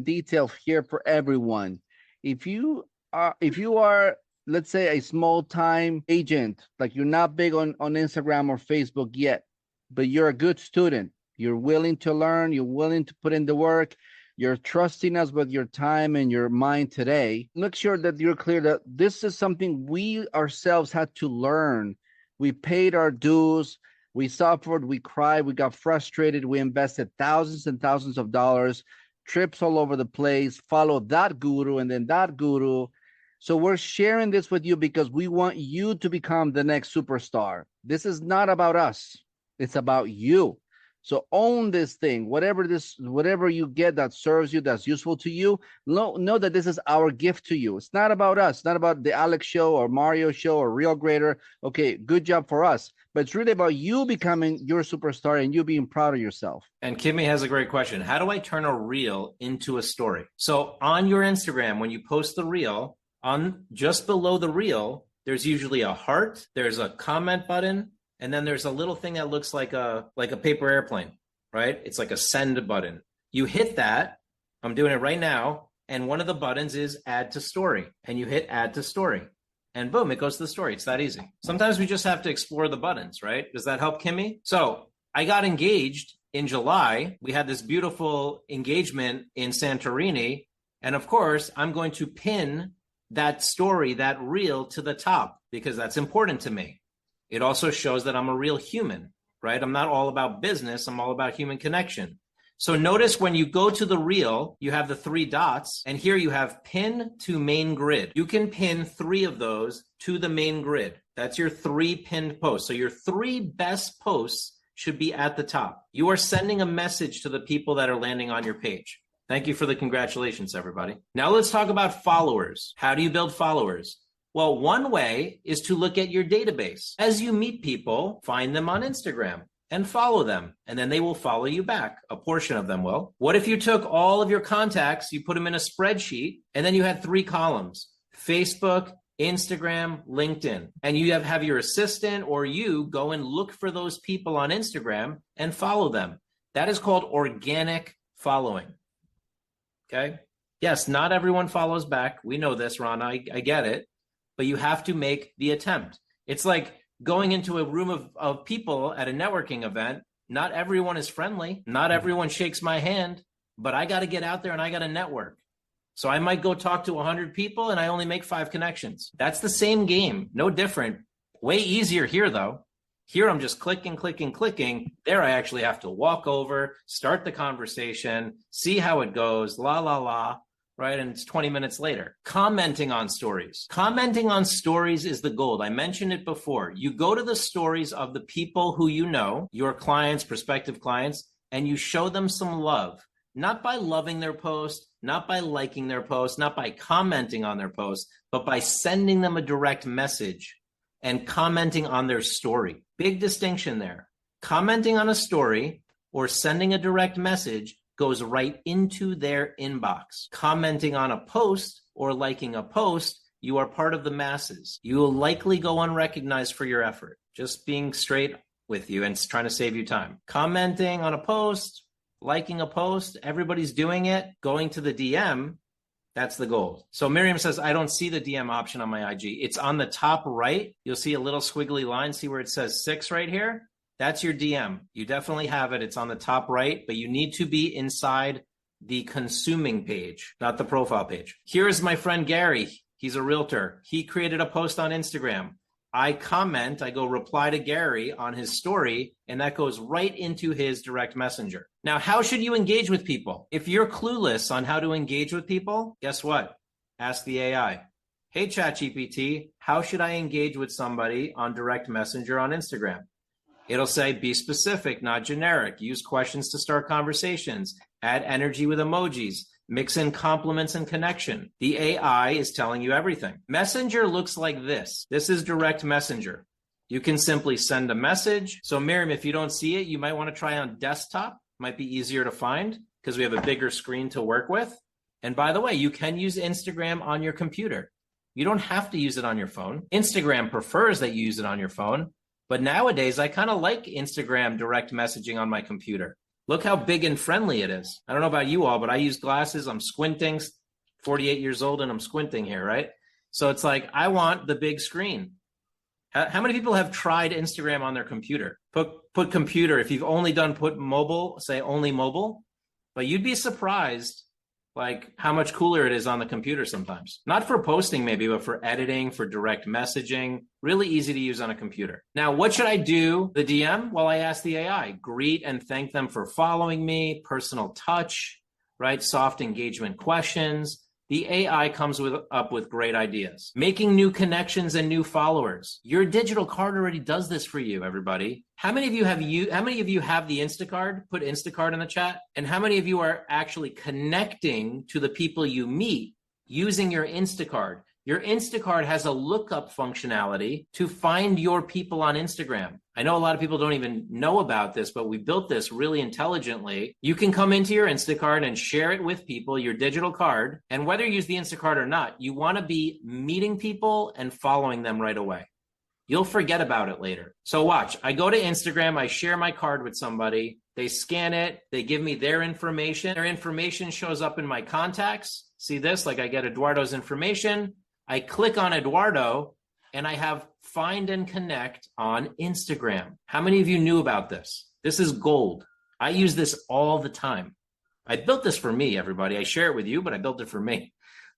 detail here for everyone. If you are, let's say, a small time agent, like you're not big on Instagram or Facebook yet, but you're a good student, you're willing to learn, you're willing to put in the work, you're trusting us with your time and your mind today, make sure that you're clear that this is something we ourselves had to learn. We paid our dues. We suffered, we cried, we got frustrated, we invested thousands and thousands of dollars, trips all over the place, followed that guru and then that guru. So we're sharing this with you because we want you to become the next superstar. This is not about us. It's about you. So own this thing, whatever you get that serves you, that's useful to you, know that this is our gift to you. It's not about us, not about the Alex show or Mario show or Real Grader. Okay, good job for us. But it's really about you becoming your superstar and you being proud of yourself. And Kimmy has a great question. How do I turn a reel into a story? So on your Instagram, when you post the reel, on just below the reel, there's usually a heart, there's a comment button, and then there's a little thing that looks like a paper airplane, right? It's like a send button. You hit that. I'm doing it right now. And one of the buttons is add to story. And you hit add to story. And boom, it goes to the story. It's that easy. Sometimes we just have to explore the buttons, right? Does that help, Kimmy? So I got engaged in July. We had this beautiful engagement in Santorini. And of course, I'm going to pin that story, that reel to the top because that's important to me. It also shows that I'm a real human, right? I'm not all about business. I'm all about human connection. So notice when you go to the reel, you have the 3 dots, and here you have pin to main grid. You can pin 3 of those to the main grid. That's your 3 pinned posts. So your 3 best posts should be at the top. You are sending a message to the people that are landing on your page. Thank you for the congratulations, everybody. Now let's talk about followers. How do you build followers? Well, one way is to look at your database. As you meet people, find them on Instagram and follow them, and then they will follow you back. A portion of them will. What if you took all of your contacts, you put them in a spreadsheet, and then you had 3 columns, Facebook, Instagram, LinkedIn, and you have your assistant or you go and look for those people on Instagram and follow them. That is called organic following. Okay? Yes, not everyone follows back. We know this, Ron. I get it. But you have to make the attempt. It's like going into a room of people at a networking event. Not everyone is friendly. Not everyone shakes my hand, but I got to get out there and I got to network. So I might go talk to 100 people and I only make 5 connections. That's the same game, no different. Way easier here though. Here I'm just clicking. There I actually have to walk over, start the conversation, see how it goes, right? And it's 20 minutes later. Commenting on stories. Commenting on stories is the gold. I mentioned it before. You go to the stories of the people who you know, your clients, prospective clients, and you show them some love. Not by loving their post, not by liking their post, not by commenting on their post, but by sending them a direct message and commenting on their story. Big distinction there. Commenting on a story or sending a direct message goes right into their inbox. Commenting on a post or liking a post, you are part of the masses. You will likely go unrecognized for your effort. Just being straight with you and trying to save you time. Commenting on a post, liking a post, everybody's doing it. Going to the DM, that's the goal. So Miriam says, I don't see the DM option on my IG. It's on the top right. You'll see a little squiggly line. See where it says 6 right here? That's your DM. You definitely have it. It's on the top right, but you need to be inside the consuming page, not the profile page. Here's my friend Gary. He's a realtor. He created a post on Instagram. I comment, I go reply to Gary on his story, and that goes right into his direct messenger. Now, how should you engage with people? If you're clueless on how to engage with people, guess what? Ask the AI. Hey, ChatGPT, how should I engage with somebody on direct messenger on Instagram? It'll say, be specific, not generic. Use questions to start conversations. Add energy with emojis. Mix in compliments and connection. The AI is telling you everything. Messenger looks like this. This is direct messenger. You can simply send a message. So Miriam, if you don't see it, you might want to try on desktop. Might be easier to find because we have a bigger screen to work with. And by the way, you can use Instagram on your computer. You don't have to use it on your phone. Instagram prefers that you use it on your phone. But nowadays, I kind of like Instagram direct messaging on my computer. Look how big and friendly it is. I don't know about you all, but I use glasses. I'm squinting, 48 years old, and I'm squinting here, right? So it's like, I want the big screen. How many people have tried Instagram on their computer? Put computer. If you've only put mobile, say only mobile. But you'd be surprised like how much cooler it is on the computer sometimes. Not for posting maybe, but for editing, for direct messaging. Really easy to use on a computer. Now, what should I do? The DM? Well, I ask the AI. Greet and thank them for following me. Personal touch, right? Soft engagement questions. The AI comes up with great ideas. Making new connections and new followers. Your digital card already does this for you, everybody. How many of you have the Instacard? Put Instacard in the chat. And how many of you are actually connecting to the people you meet using your Instacard? Your Instacard has a lookup functionality to find your people on Instagram. I know a lot of people don't even know about this, but we built this really intelligently. You can come into your Instacard and share it with people, your digital card. And whether you use the Instacard or not, you want to be meeting people and following them right away. You'll forget about it later. So watch, I go to Instagram, I share my card with somebody, they scan it, they give me their information. Their information shows up in my contacts. See this, like I get Eduardo's information. I click on Eduardo and I have find and connect on Instagram. How many of you knew about this? This is gold. I use this all the time. I built this for me, everybody. I share it with you, but I built it for me.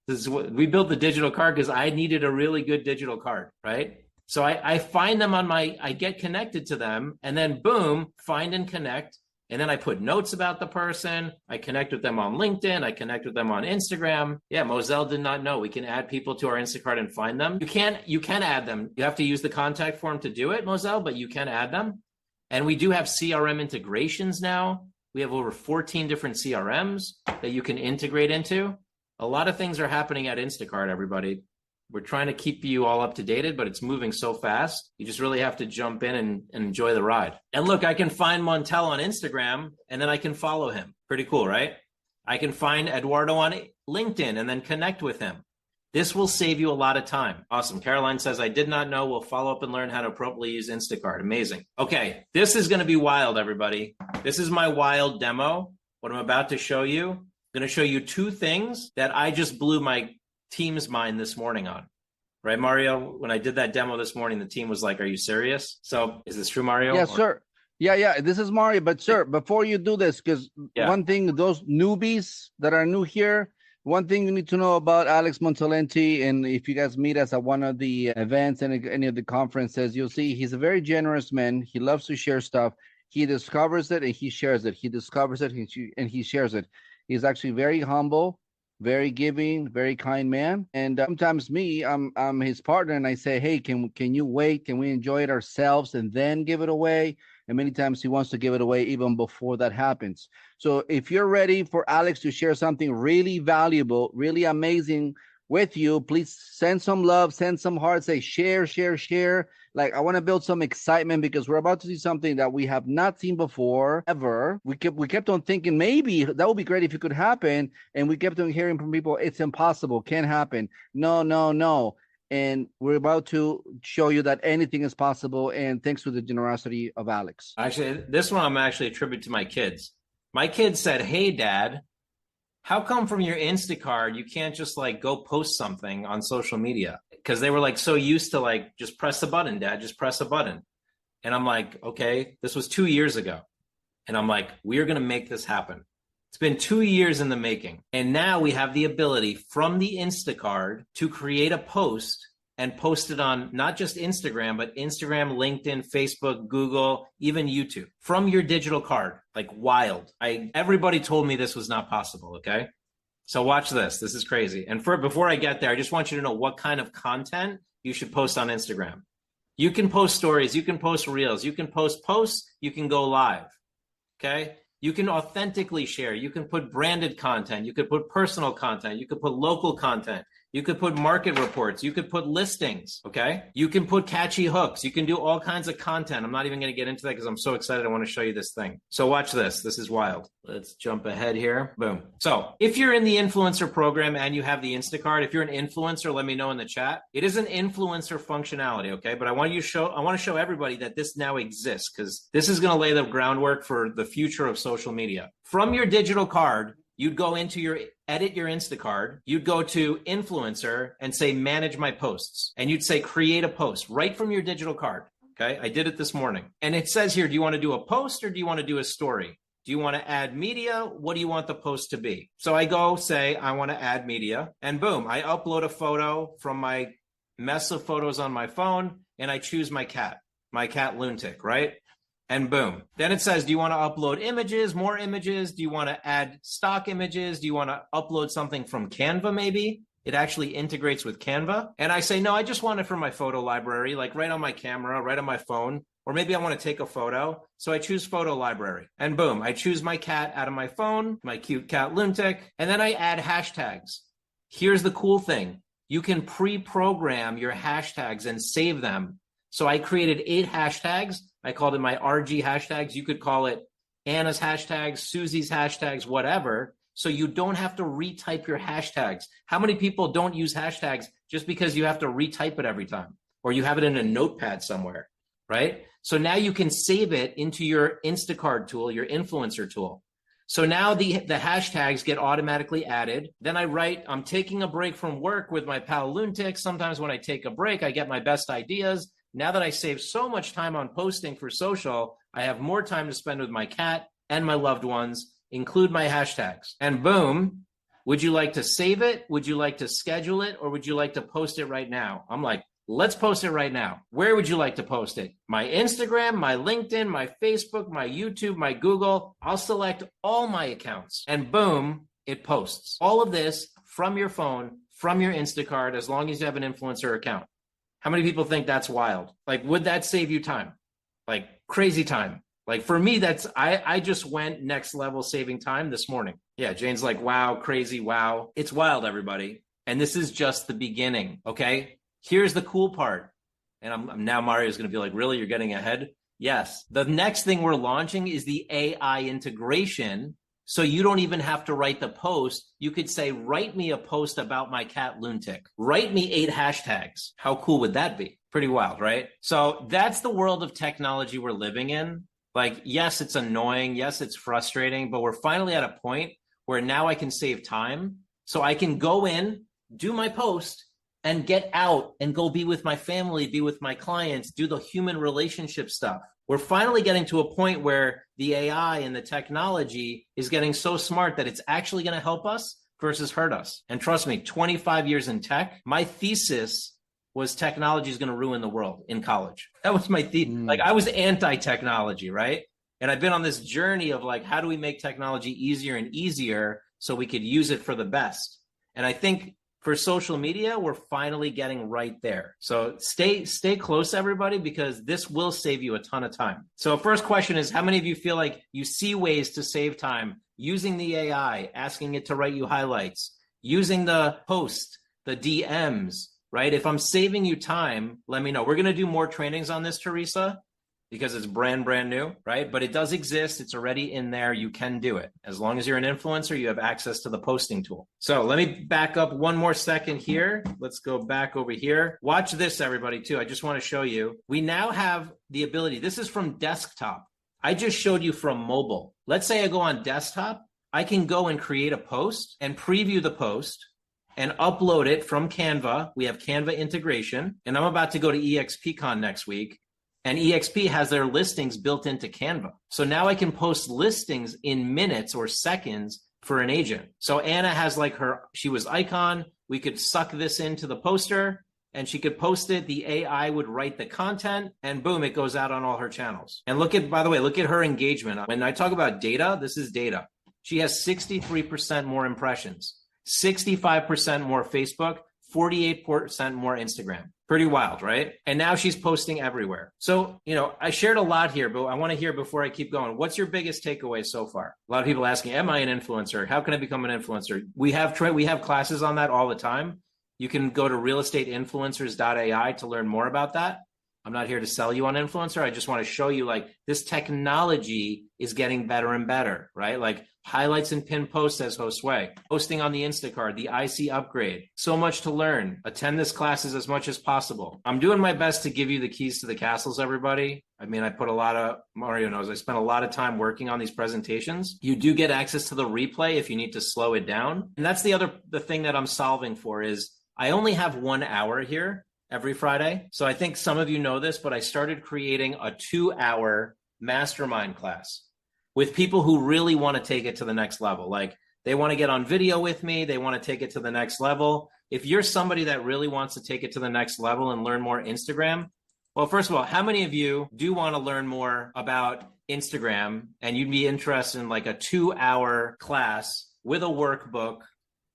We built the digital card because I needed a really good digital card, right? So I find them I get connected to them and then boom, find and connect. And then I put notes about the person. I connect with them on LinkedIn. I connect with them on Instagram. Yeah, Moselle did not know. We can add people to our Instacard and find them. You can add them. You have to use the contact form to do it, Moselle, but you can add them. And we do have CRM integrations now. We have over 14 different CRMs that you can integrate into. A lot of things are happening at Instacard, everybody. We're trying to keep you all up to date, but it's moving so fast. You just really have to jump in and enjoy the ride. And look, I can find Montel on Instagram and then I can follow him. Pretty cool, right? I can find Eduardo on LinkedIn and then connect with him. This will save you a lot of time. Awesome. Caroline says, I did not know. We'll follow up and learn how to appropriately use Instacard. Amazing. Okay, this is going to be wild, everybody. This is my wild demo. What I'm about to show you. I'm going to show you two things that I just blew my team's mind this morning on. right, Mario? When I did that demo this morning, the team was like, "Are you serious?" So is this true, Mario? Yes, sir. Yeah. This is Mario. But sir, before you do this, because one thing, those newbies that are new here, one thing you need to know about Alex Montolenti, and if you guys meet us at one of the events and any of the conferences, you'll see he's a very generous man. He loves to share stuff. He discovers it and he shares it. He discovers it and he shares it. He's actually very humble, very giving, very kind man. And sometimes I'm his partner, and I say, hey, can you wait? Can we enjoy it ourselves and then give it away? And many times he wants to give it away even before that happens. So if you're ready for Alex to share something really valuable, really amazing with you, please send some love, send some hearts, say share, share, share. Like, I want to build some excitement because we're about to see something that we have not seen before ever. We kept on thinking maybe that would be great if it could happen. And we kept on hearing from people, it's impossible, can't happen. No. And we're about to show you that anything is possible. And thanks to the generosity of Alex. Actually, this one I'm actually a tribute to my kids. My kids said, hey, Dad, how come from your Instacard you can't just like go post something on social media? Because they were like so used to like, just press a button, Dad, just press a button. And I'm like, okay, this was 2 years ago. And I'm like, we are going to make this happen. It's been 2 years in the making. And now we have the ability from the Instacard to create a post and post it on not just Instagram, but Instagram, LinkedIn, Facebook, Google, even YouTube from your digital card. Like wild. Everybody told me this was not possible, okay? So watch this. This is crazy. And before I get there, I just want you to know what kind of content you should post on Instagram. You can post stories, you can post reels, you can post posts, you can go live, okay? You can authentically share. You can put branded content. You could put personal content. You could put local content. You could put market reports. You could put listings, okay? You can put catchy hooks. You can do all kinds of content. I'm not even going to get into that because I'm so excited. I want to show you this thing. So watch this. This is wild. Let's jump ahead here. Boom. So if you're in the influencer program and you have the Instacard, if you're an influencer, let me know in the chat. It is an influencer functionality, okay? But I want to show everybody that this now exists because this is going to lay the groundwork for the future of social media. From your digital card, you'd go into edit your Instacard, you'd go to influencer and say, manage my posts. And you'd say, create a post right from your digital card. Okay. I did it this morning. And it says here, do you want to do a post or do you want to do a story? Do you want to add media? What do you want the post to be? So I go say, I want to add media, and boom, I upload a photo from my mess of photos on my phone and I choose my cat Lunatic, right? And boom. Then it says, do you want to upload images, more images? Do you want to add stock images? Do you want to upload something from Canva maybe? It actually integrates with Canva. And I say, no, I just want it for my photo library, like right on my camera, right on my phone. Or maybe I want to take a photo. So I choose photo library. And boom, I choose my cat out of my phone, my cute cat Lunatic. And then I add hashtags. Here's the cool thing. You can pre-program your hashtags and save them. So I created 8 hashtags. I called it my RG hashtags. You could call it Anna's hashtags, Susie's hashtags, whatever. So you don't have to retype your hashtags. How many people don't use hashtags just because you have to retype it every time? Or you have it in a notepad somewhere, right? So now you can save it into your Instacard tool, your influencer tool. So now the hashtags get automatically added. Then I write, I'm taking a break from work with my pal Lunatic. Sometimes when I take a break, I get my best ideas. Now that I save so much time on posting for social, I have more time to spend with my cat and my loved ones, include my hashtags. And boom, would you like to save it? Would you like to schedule it? Or would you like to post it right now? I'm like, let's post it right now. Where would you like to post it? My Instagram, my LinkedIn, my Facebook, my YouTube, my Google. I'll select all my accounts and boom, it posts. All of this from your phone, from your Instacard, as long as you have an influencer account. How many people think that's wild? Like, would that save you time? Like crazy time. Like for me, I just went next level saving time this morning. Yeah, Jane's like, wow, crazy, wow. It's wild, everybody. And this is just the beginning, okay? Here's the cool part. And now Mario's going to be like, really, you're getting ahead? Yes. The next thing we're launching is the AI integration. So you don't even have to write the post. You could say, write me a post about my cat Lunatic. Write me 8 hashtags. How cool would that be? Pretty wild, right? So that's the world of technology we're living in. Like, yes, it's annoying. Yes, it's frustrating, but we're finally at a point where now I can save time. So I can go in, do my post, and get out and go be with my family, be with my clients, do the human relationship stuff. We're finally getting to a point where the AI and the technology is getting so smart that it's actually going to help us versus hurt us. And trust me, 25 years in tech, my thesis was technology is going to ruin the world in college. That was my thesis. Like, I was anti-technology, right? And I've been on this journey of like, how do we make technology easier and easier so we could use it for the best? And I think for social media, we're finally getting right there. So stay close, everybody, because this will save you a ton of time. So first question is, how many of you feel like you see ways to save time using the AI, asking it to write you highlights, using the post, the DMs, right? If I'm saving you time, let me know. We're going to do more trainings on this, Teresa, because it's brand new, right? But it does exist. It's already in there. You can do it. As long as you're an influencer, you have access to the posting tool. So let me back up one more second here. Let's go back over here. Watch this, everybody, too. I just want to show you. We now have the ability. This is from desktop. I just showed you from mobile. Let's say I go on desktop. I can go and create a post and preview the post and upload it from Canva. We have Canva integration. And I'm about to go to EXPCon next week. And EXP has their listings built into Canva. So now I can post listings in minutes or seconds for an agent. So Anna has like she was icon. We could suck this into the poster and she could post it. The AI would write the content and boom, it goes out on all her channels. And by the way, look at her engagement. When I talk about data, this is data. She has 63% more impressions, 65% more Facebook, 48% more Instagram. Pretty wild, right? And now she's posting everywhere. So, I shared a lot here, but I want to hear before I keep going. What's your biggest takeaway so far? A lot of people asking, am I an influencer? How can I become an influencer? We have classes on that all the time. You can go to realestateinfluencers.ai to learn more about that. I'm not here to sell you on influencer. I just want to show you like this technology is getting better and better, right? Like highlights and pin posts as Josue, posting on the Instacard, the IC upgrade. So much to learn. Attend this classes as much as possible. I'm doing my best to give you the keys to the castles, everybody. I mean, Mario knows, I spent a lot of time working on these presentations. You do get access to the replay if you need to slow it down. And that's the thing that I'm solving for is I only have 1 hour here every Friday. So I think some of you know this, but I started creating a 2-hour mastermind class with people who really want to take it to the next level. Like they want to get on video with me. They want to take it to the next level. If you're somebody that really wants to take it to the next level and learn more Instagram, well, first of all, how many of you do want to learn more about Instagram and you'd be interested in like a 2-hour class with a workbook,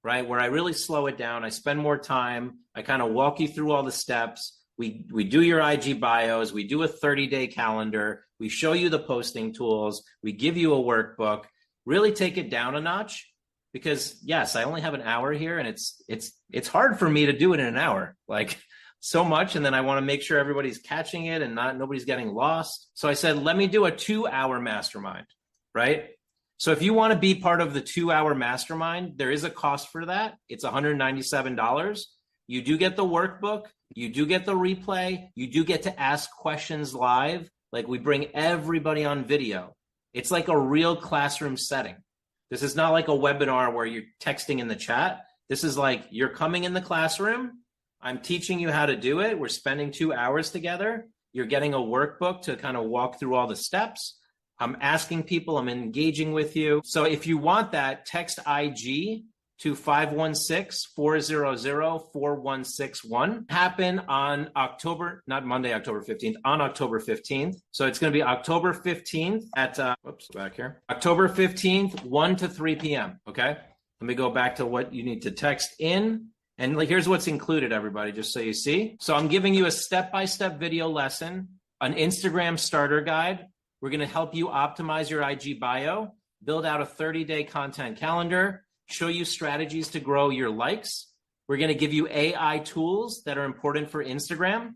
right? Where I really slow it down. I spend more time. I kind of walk you through all the steps. We do your IG bios. We do a 30-day calendar. We show you the posting tools. We give you a workbook. Really take it down a notch because yes, I only have an hour here and it's hard for me to do it in an hour, like so much. And then I want to make sure everybody's catching it and nobody's getting lost. So I said, let me do a 2-hour mastermind, right? So if you want to be part of the 2-hour mastermind, there is a cost for that. It's $197. You do get the workbook. You do get the replay. You do get to ask questions live. Like we bring everybody on video. It's like a real classroom setting. This is not like a webinar where you're texting in the chat. This is like you're coming in the classroom. I'm teaching you how to do it. We're spending 2 hours together. You're getting a workbook to kind of walk through all the steps. I'm asking people, I'm engaging with you. So if you want that, text IG to 516-400-4161. Happen on not Monday, October 15th, on October 15th. So it's going to be October 15th at, October 15th, 1 to 3 p.m. Okay. Let me go back to what you need to text in. And like, here's what's included, everybody, just so you see. So I'm giving you a step-by-step video lesson, an Instagram starter guide. We're going to help you optimize your IG bio, build out a 30-day content calendar, show you strategies to grow your likes. We're going to give you AI tools that are important for Instagram.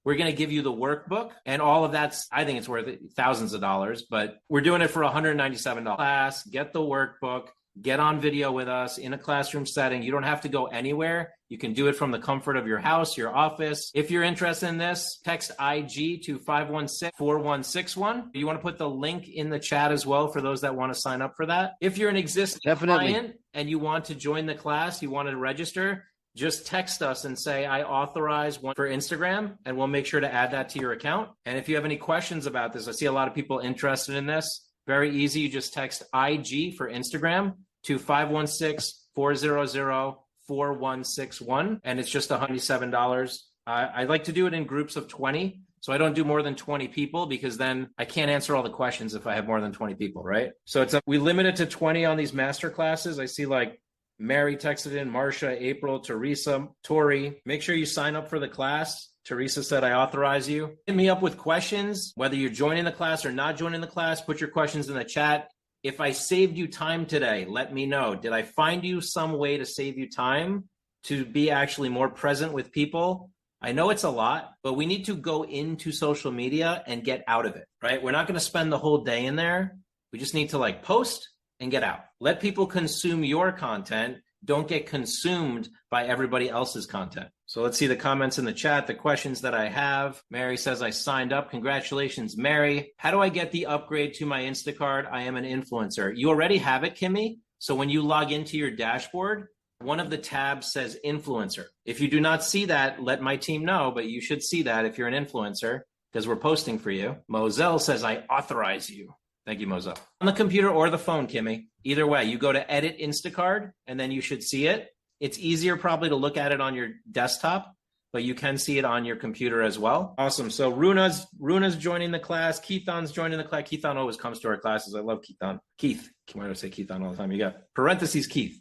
We're going to give you the workbook and all of that's, I think it's worth thousands of dollars, but we're doing it for $197 class. Get the workbook, get on video with us in a classroom setting. You don't have to go anywhere. You can do it from the comfort of your house, your office. If you're interested in this, text IG to 516-4161. You want to put the link in the chat as well for those that want to sign up for that. If you're an existing client and you want to join the class, you want to register, just text us and say, I authorize one for Instagram, and we'll make sure to add that to your account. And if you have any questions about this, I see a lot of people interested in this. Very easy. You just text IG for Instagram to 516-400-4161, and it's just $107. I like to do it in groups of 20. So I don't do more than 20 people because then I can't answer all the questions if I have more than 20 people, right? So we limit it to 20 on these master classes. I see like Mary texted in, Marsha, April, Teresa, Tori. Make sure you sign up for the class. Teresa said, I authorize you. Hit me up with questions, whether you're joining the class or not joining the class. Put your questions in the chat. If I saved you time today, let me know. Did I find you some way to save you time to be actually more present with people? I know it's a lot, but we need to go into social media and get out of it, right? We're not going to spend the whole day in there. We just need to like post and get out. Let people consume your content. Don't get consumed by everybody else's content. So let's see the comments in the chat, the questions that I have. Mary says, I signed up. Congratulations, Mary. How do I get the upgrade to my Instacard? I am an influencer. You already have it, Kimmy. So when you log into your dashboard, one of the tabs says influencer. If you do not see that, let my team know, but you should see that if you're an influencer because we're posting for you. Moselle says, I authorize you. Thank you, Moselle. On the computer or the phone, Kimmy. Either way, you go to edit Instacard and then you should see it. It's easier probably to look at it on your desktop, but you can see it on your computer as well. Awesome. So Runa's joining the class. Keithon's joining the class. Keithon always comes to our classes. I love Keithon. Keith. Why do I say Keithon all the time? You got parentheses Keith,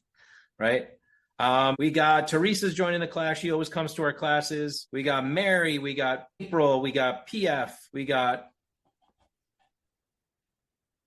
right? We got Teresa's joining the class. She always comes to our classes. We got Mary. We got April. We got PF. We got...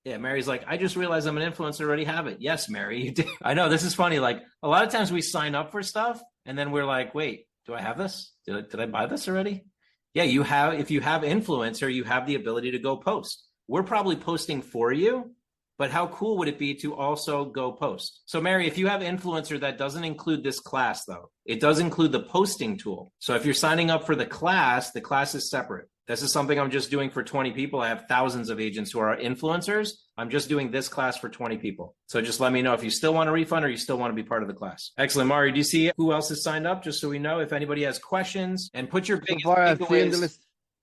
Yeah, Mary's like, I just realized I'm an influencer, already have it. Yes, Mary, you did. I know, this is funny. Like, a lot of times we sign up for stuff, and then we're like, wait, do I have this? Did I buy this already? Yeah, you have. If you have influencer, you have the ability to go post. We're probably posting for you, but how cool would it be to also go post? So, Mary, if you have influencer, that doesn't include this class, though. It does include the posting tool. So if you're signing up for the class is separate. This is something I'm just doing for 20 people. I have thousands of agents who are influencers. I'm just doing this class for 20 people. So just let me know if you still want a refund or you still want to be part of the class. Excellent. Mario, do you see who else is signed up? Just so we know if anybody has questions, and put your biggest takeaways.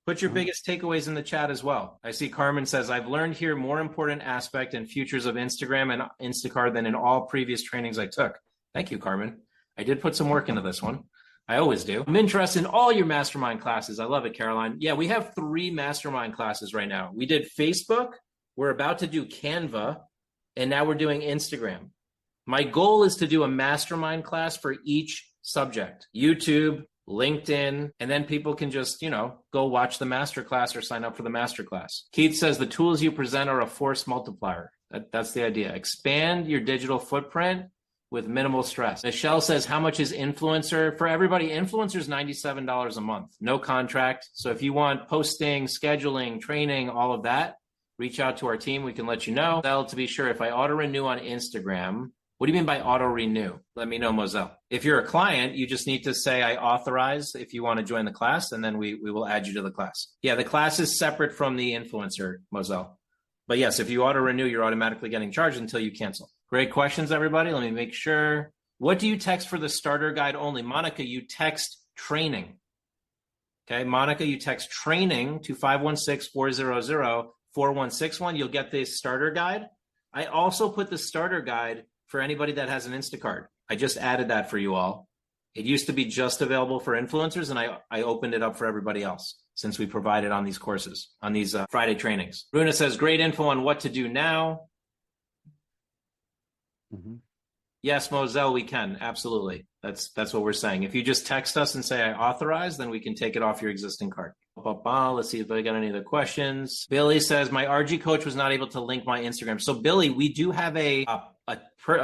Put your biggest takeaways in the chat as well. I see Carmen says, I've learned here more important aspect and features of Instagram and Instacard than in all previous trainings I took. Thank you, Carmen. I did put some work into this one. I always do. I'm interested in all your mastermind classes. I love it, Caroline. Yeah, we have 3 mastermind classes right now. We did Facebook. We're about to do Canva. And now we're doing Instagram. My goal is to do a mastermind class for each subject. YouTube, LinkedIn, and then people can just, go watch the masterclass or sign up for the masterclass. Keith says the tools you present are a force multiplier. That's the idea. Expand your digital footprint with minimal stress. Michelle says, how much is influencer? For everybody, influencer is $97 a month, no contract. So if you want posting, scheduling, training, all of that, reach out to our team. We can let you know. To be sure, if I auto renew on Instagram, what do you mean by auto renew? Let me know, Moselle. If you're a client, you just need to say, I authorize if you want to join the class, and then we will add you to the class. Yeah, the class is separate from the influencer, Moselle. But yes, if you auto renew, you're automatically getting charged until you cancel. Great questions, everybody. Let me make sure. What do you text for the starter guide only? Monica, you text training. Okay, Monica, you text training to 516-400-4161. You'll get the starter guide. I also put the starter guide for anybody that has an Instacard. I just added that for you all. It used to be just available for influencers, and I opened it up for everybody else since we provide it on these courses, on these Friday trainings. Runa says, great info on what to do now. Mm-hmm. Yes, Moselle, we can. Absolutely. That's what we're saying. If you just text us and say, I authorize, then we can take it off your existing card. Let's see if I got any other questions. Billy says, my RG coach was not able to link my Instagram. So Billy, we do have a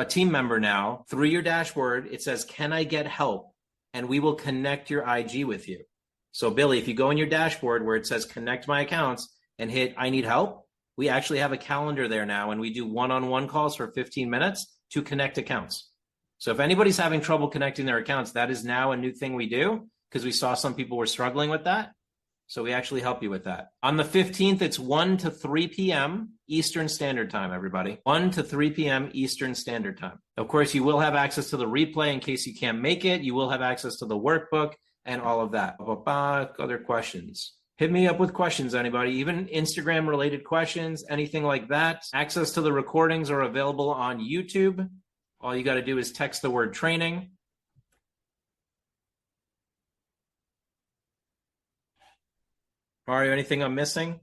team member now. Through your dashboard, it says, can I get help? And we will connect your IG with you. So Billy, if you go in your dashboard where it says connect my accounts and hit I need help, we actually have a calendar there now, and we do one-on-one calls for 15 minutes to connect accounts. So if anybody's having trouble connecting their accounts, that is now a new thing we do because we saw some people were struggling with that. So we actually help you with that. On the 15th, it's 1 to 3 p.m. Eastern Standard Time, everybody. 1 to 3 p.m. Eastern Standard Time. Of course, you will have access to the replay in case you can't make it. You will have access to the workbook and all of that. Other questions? Hit me up with questions, anybody, even Instagram related questions, anything like that. Access to the recordings are available on YouTube. All you got to do is text the word training. Mario, anything I'm missing?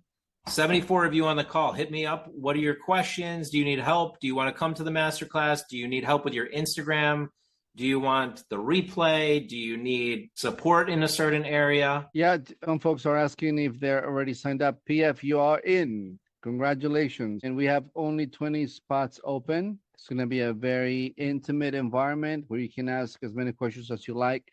74 of you on the call. Hit me up. What are your questions? Do you need help? Do you want to come to the masterclass? Do you need help with your Instagram? Do you want the replay? Do you need support in a certain area? Yeah, folks are asking if they're already signed up. PF, you are in. Congratulations. And we have only 20 spots open. It's going to be a very intimate environment where you can ask as many questions as you like.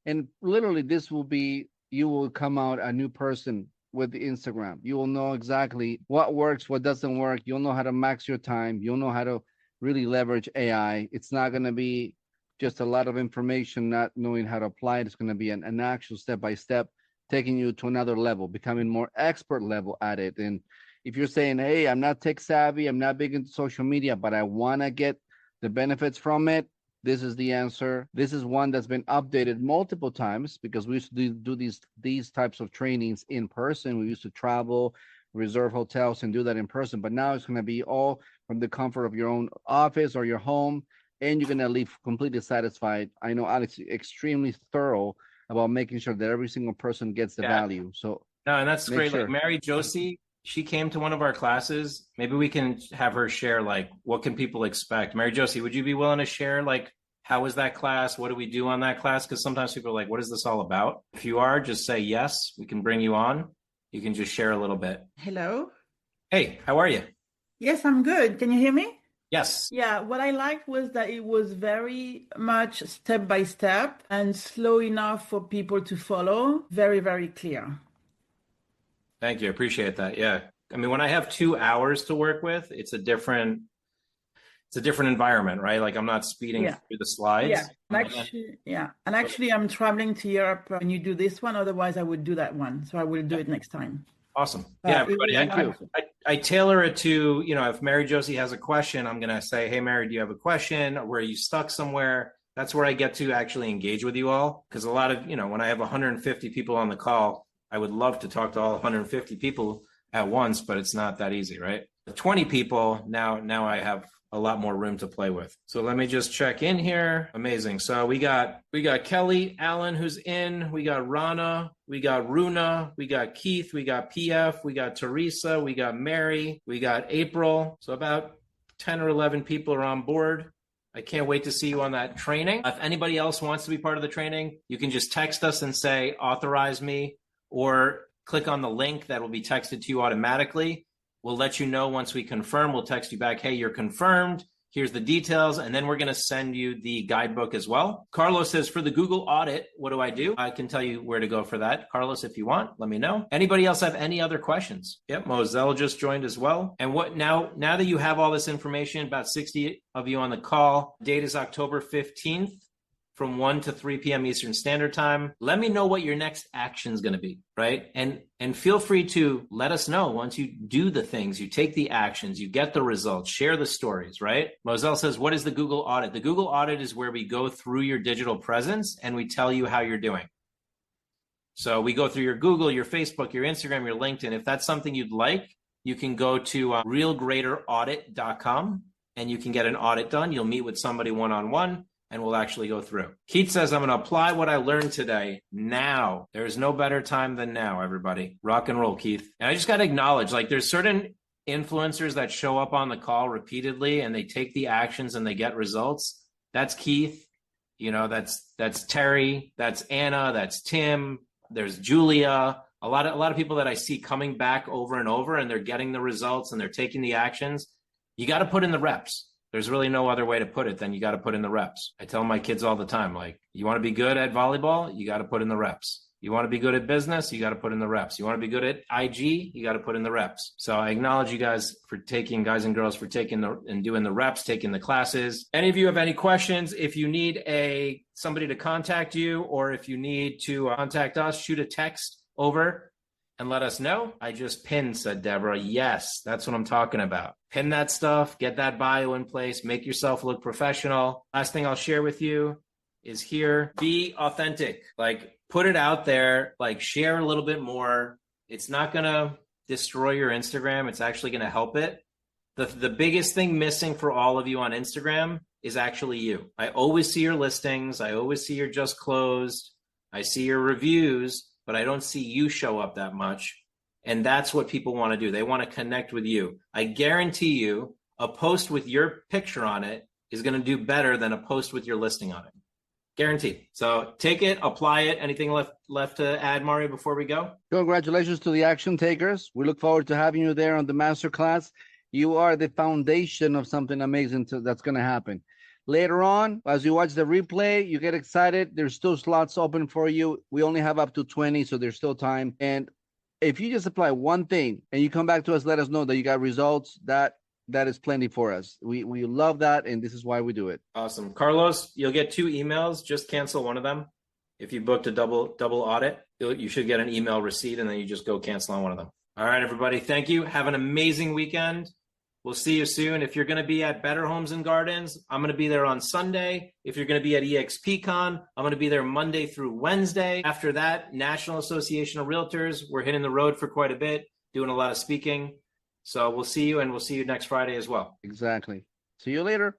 And literally, this will be, you will come out a new person with the Instagram. You will know exactly what works, what doesn't work. You'll know how to max your time. You'll know how to really leverage AI. It's not going to be just a lot of information, not knowing how to apply it. It's going to be an actual step-by-step, taking you to another level, becoming more expert level at it. And if you're saying, hey, I'm not tech savvy, I'm not big into social media, but I want to get the benefits from it, this is the answer. This is one that's been updated multiple times because we used to do these types of trainings in person. We used to travel, reserve hotels, and do that in person. But now it's going to be all from the comfort of your own office or your home, and you're going to leave completely satisfied. I know Alex is extremely thorough about making sure that every single person gets the value. So no, and that's great. Sure. Like Mary Josie, she came to one of our classes. Maybe we can have her share, like, what can people expect? Mary Josie, would you be willing to share, like, how was that class? What do we do on that class? Because sometimes people are like, what is this all about? If you are, just say yes. We can bring you on. You can just share a little bit. Hello. Hey, how are you? Yes, I'm good. Can you hear me? Yes. Yeah, what I liked was that it was very much step by step and slow enough for people to follow. Very, very clear. Thank you. I appreciate that. Yeah. I mean, when I have 2 hours to work with, it's a different environment, right? Like I'm not speeding through the slides. Yeah. And actually, I'm traveling to Europe when you do this one. Otherwise, I would do that one. So I will do it next time. Awesome. Yeah, everybody. Thank you. I tailor it to, if Mary Josie has a question, I'm going to say, hey, Mary, do you have a question? Or where are you stuck somewhere? That's where I get to actually engage with you all. Because a lot of, when I have 150 people on the call, I would love to talk to all 150 people at once, but it's not that easy, right? 20 people, now I have a lot more room to play with. So let me just check in here. Amazing. So we got Kelly Allen who's in, we got Rana, we got Runa, we got Keith, we got PF, we got Teresa, we got Mary, we got April. So about 10 or 11 people are on board. I can't wait to see you on that training. If anybody else wants to be part of the training, you can just text us and say, authorize me, or click on the link that will be texted to you automatically. We'll let you know once we confirm. We'll text you back, hey, you're confirmed. Here's the details. And then we're going to send you the guidebook as well. Carlos says, for the Google audit, what do I do? I can tell you where to go for that. Carlos, if you want, let me know. Anybody else have any other questions? Yep, Moselle just joined as well. And what now that you have all this information, about 60 of you on the call, date is October 15th. From 1 to 3 p.m. Eastern Standard Time. Let me know what your next action is going to be, right? And feel free to let us know once you do the things, you take the actions, you get the results, share the stories, right? Moselle says, what is the Google audit? The Google audit is where we go through your digital presence and we tell you how you're doing. So we go through your Google, your Facebook, your Instagram, your LinkedIn. If that's something you'd like, you can go to realgraderaudit.com and you can get an audit done. You'll meet with somebody one-on-one. And we'll actually go through. Keith says, I'm going to apply what I learned today now. There is no better time than now, everybody. Rock and roll, Keith. And I just got to acknowledge, like, there's certain influencers that show up on the call repeatedly and they take the actions and they get results. That's Keith. That's Terry. That's Anna. That's Tim. There's Julia. A lot of people that I see coming back over and over, and they're getting the results and they're taking the actions. You got to put in the reps. There's really no other way to put it than you got to put in the reps. I tell my kids all the time, like, you want to be good at volleyball, you got to put in the reps. You want to be good at business, you got to put in the reps. You want to be good at IG, you got to put in the reps. So I acknowledge you guys and girls for taking and doing the reps, taking the classes. Any of you have any questions? If you need somebody to contact you, or if you need to contact us, shoot a text over and let us know. I just pinned, said Deborah. Yes, that's what I'm talking about. Pin that stuff, get that bio in place, make yourself look professional. Last thing I'll share with you is here. Be authentic. Like, put it out there, like, share a little bit more. It's not going to destroy your Instagram. It's actually going to help it. The biggest thing missing for all of you on Instagram is actually you. I always see your listings. I always see your just closed. I see your reviews, but I don't see you show up that much. And that's what people want to do. They want to connect with you. I guarantee you a post with your picture on it is going to do better than a post with your listing on it. Guaranteed. So take it, apply it. Anything left to add, Mario, before we go? Congratulations to the action takers. We look forward to having you there on the masterclass. You are the foundation of something amazing that's going to happen. Later on, as you watch the replay, you get excited. There's still slots open for you. We only have up to 20, so there's still time. And if you just apply one thing and you come back to us, let us know that you got results, that is plenty for us. We love that, and this is why we do it. Awesome. Carlos, you'll get 2 emails. Just cancel one of them. If you booked a double audit, you should get an email receipt, and then you just go cancel on one of them. All right, everybody. Thank you. Have an amazing weekend. We'll see you soon. If you're going to be at Better Homes and Gardens, I'm going to be there on Sunday. If you're going to be at EXPCon, I'm going to be there Monday through Wednesday. After that, National Association of Realtors, we're hitting the road for quite a bit, doing a lot of speaking. So we'll see you, and we'll see you next Friday as well. Exactly. See you later.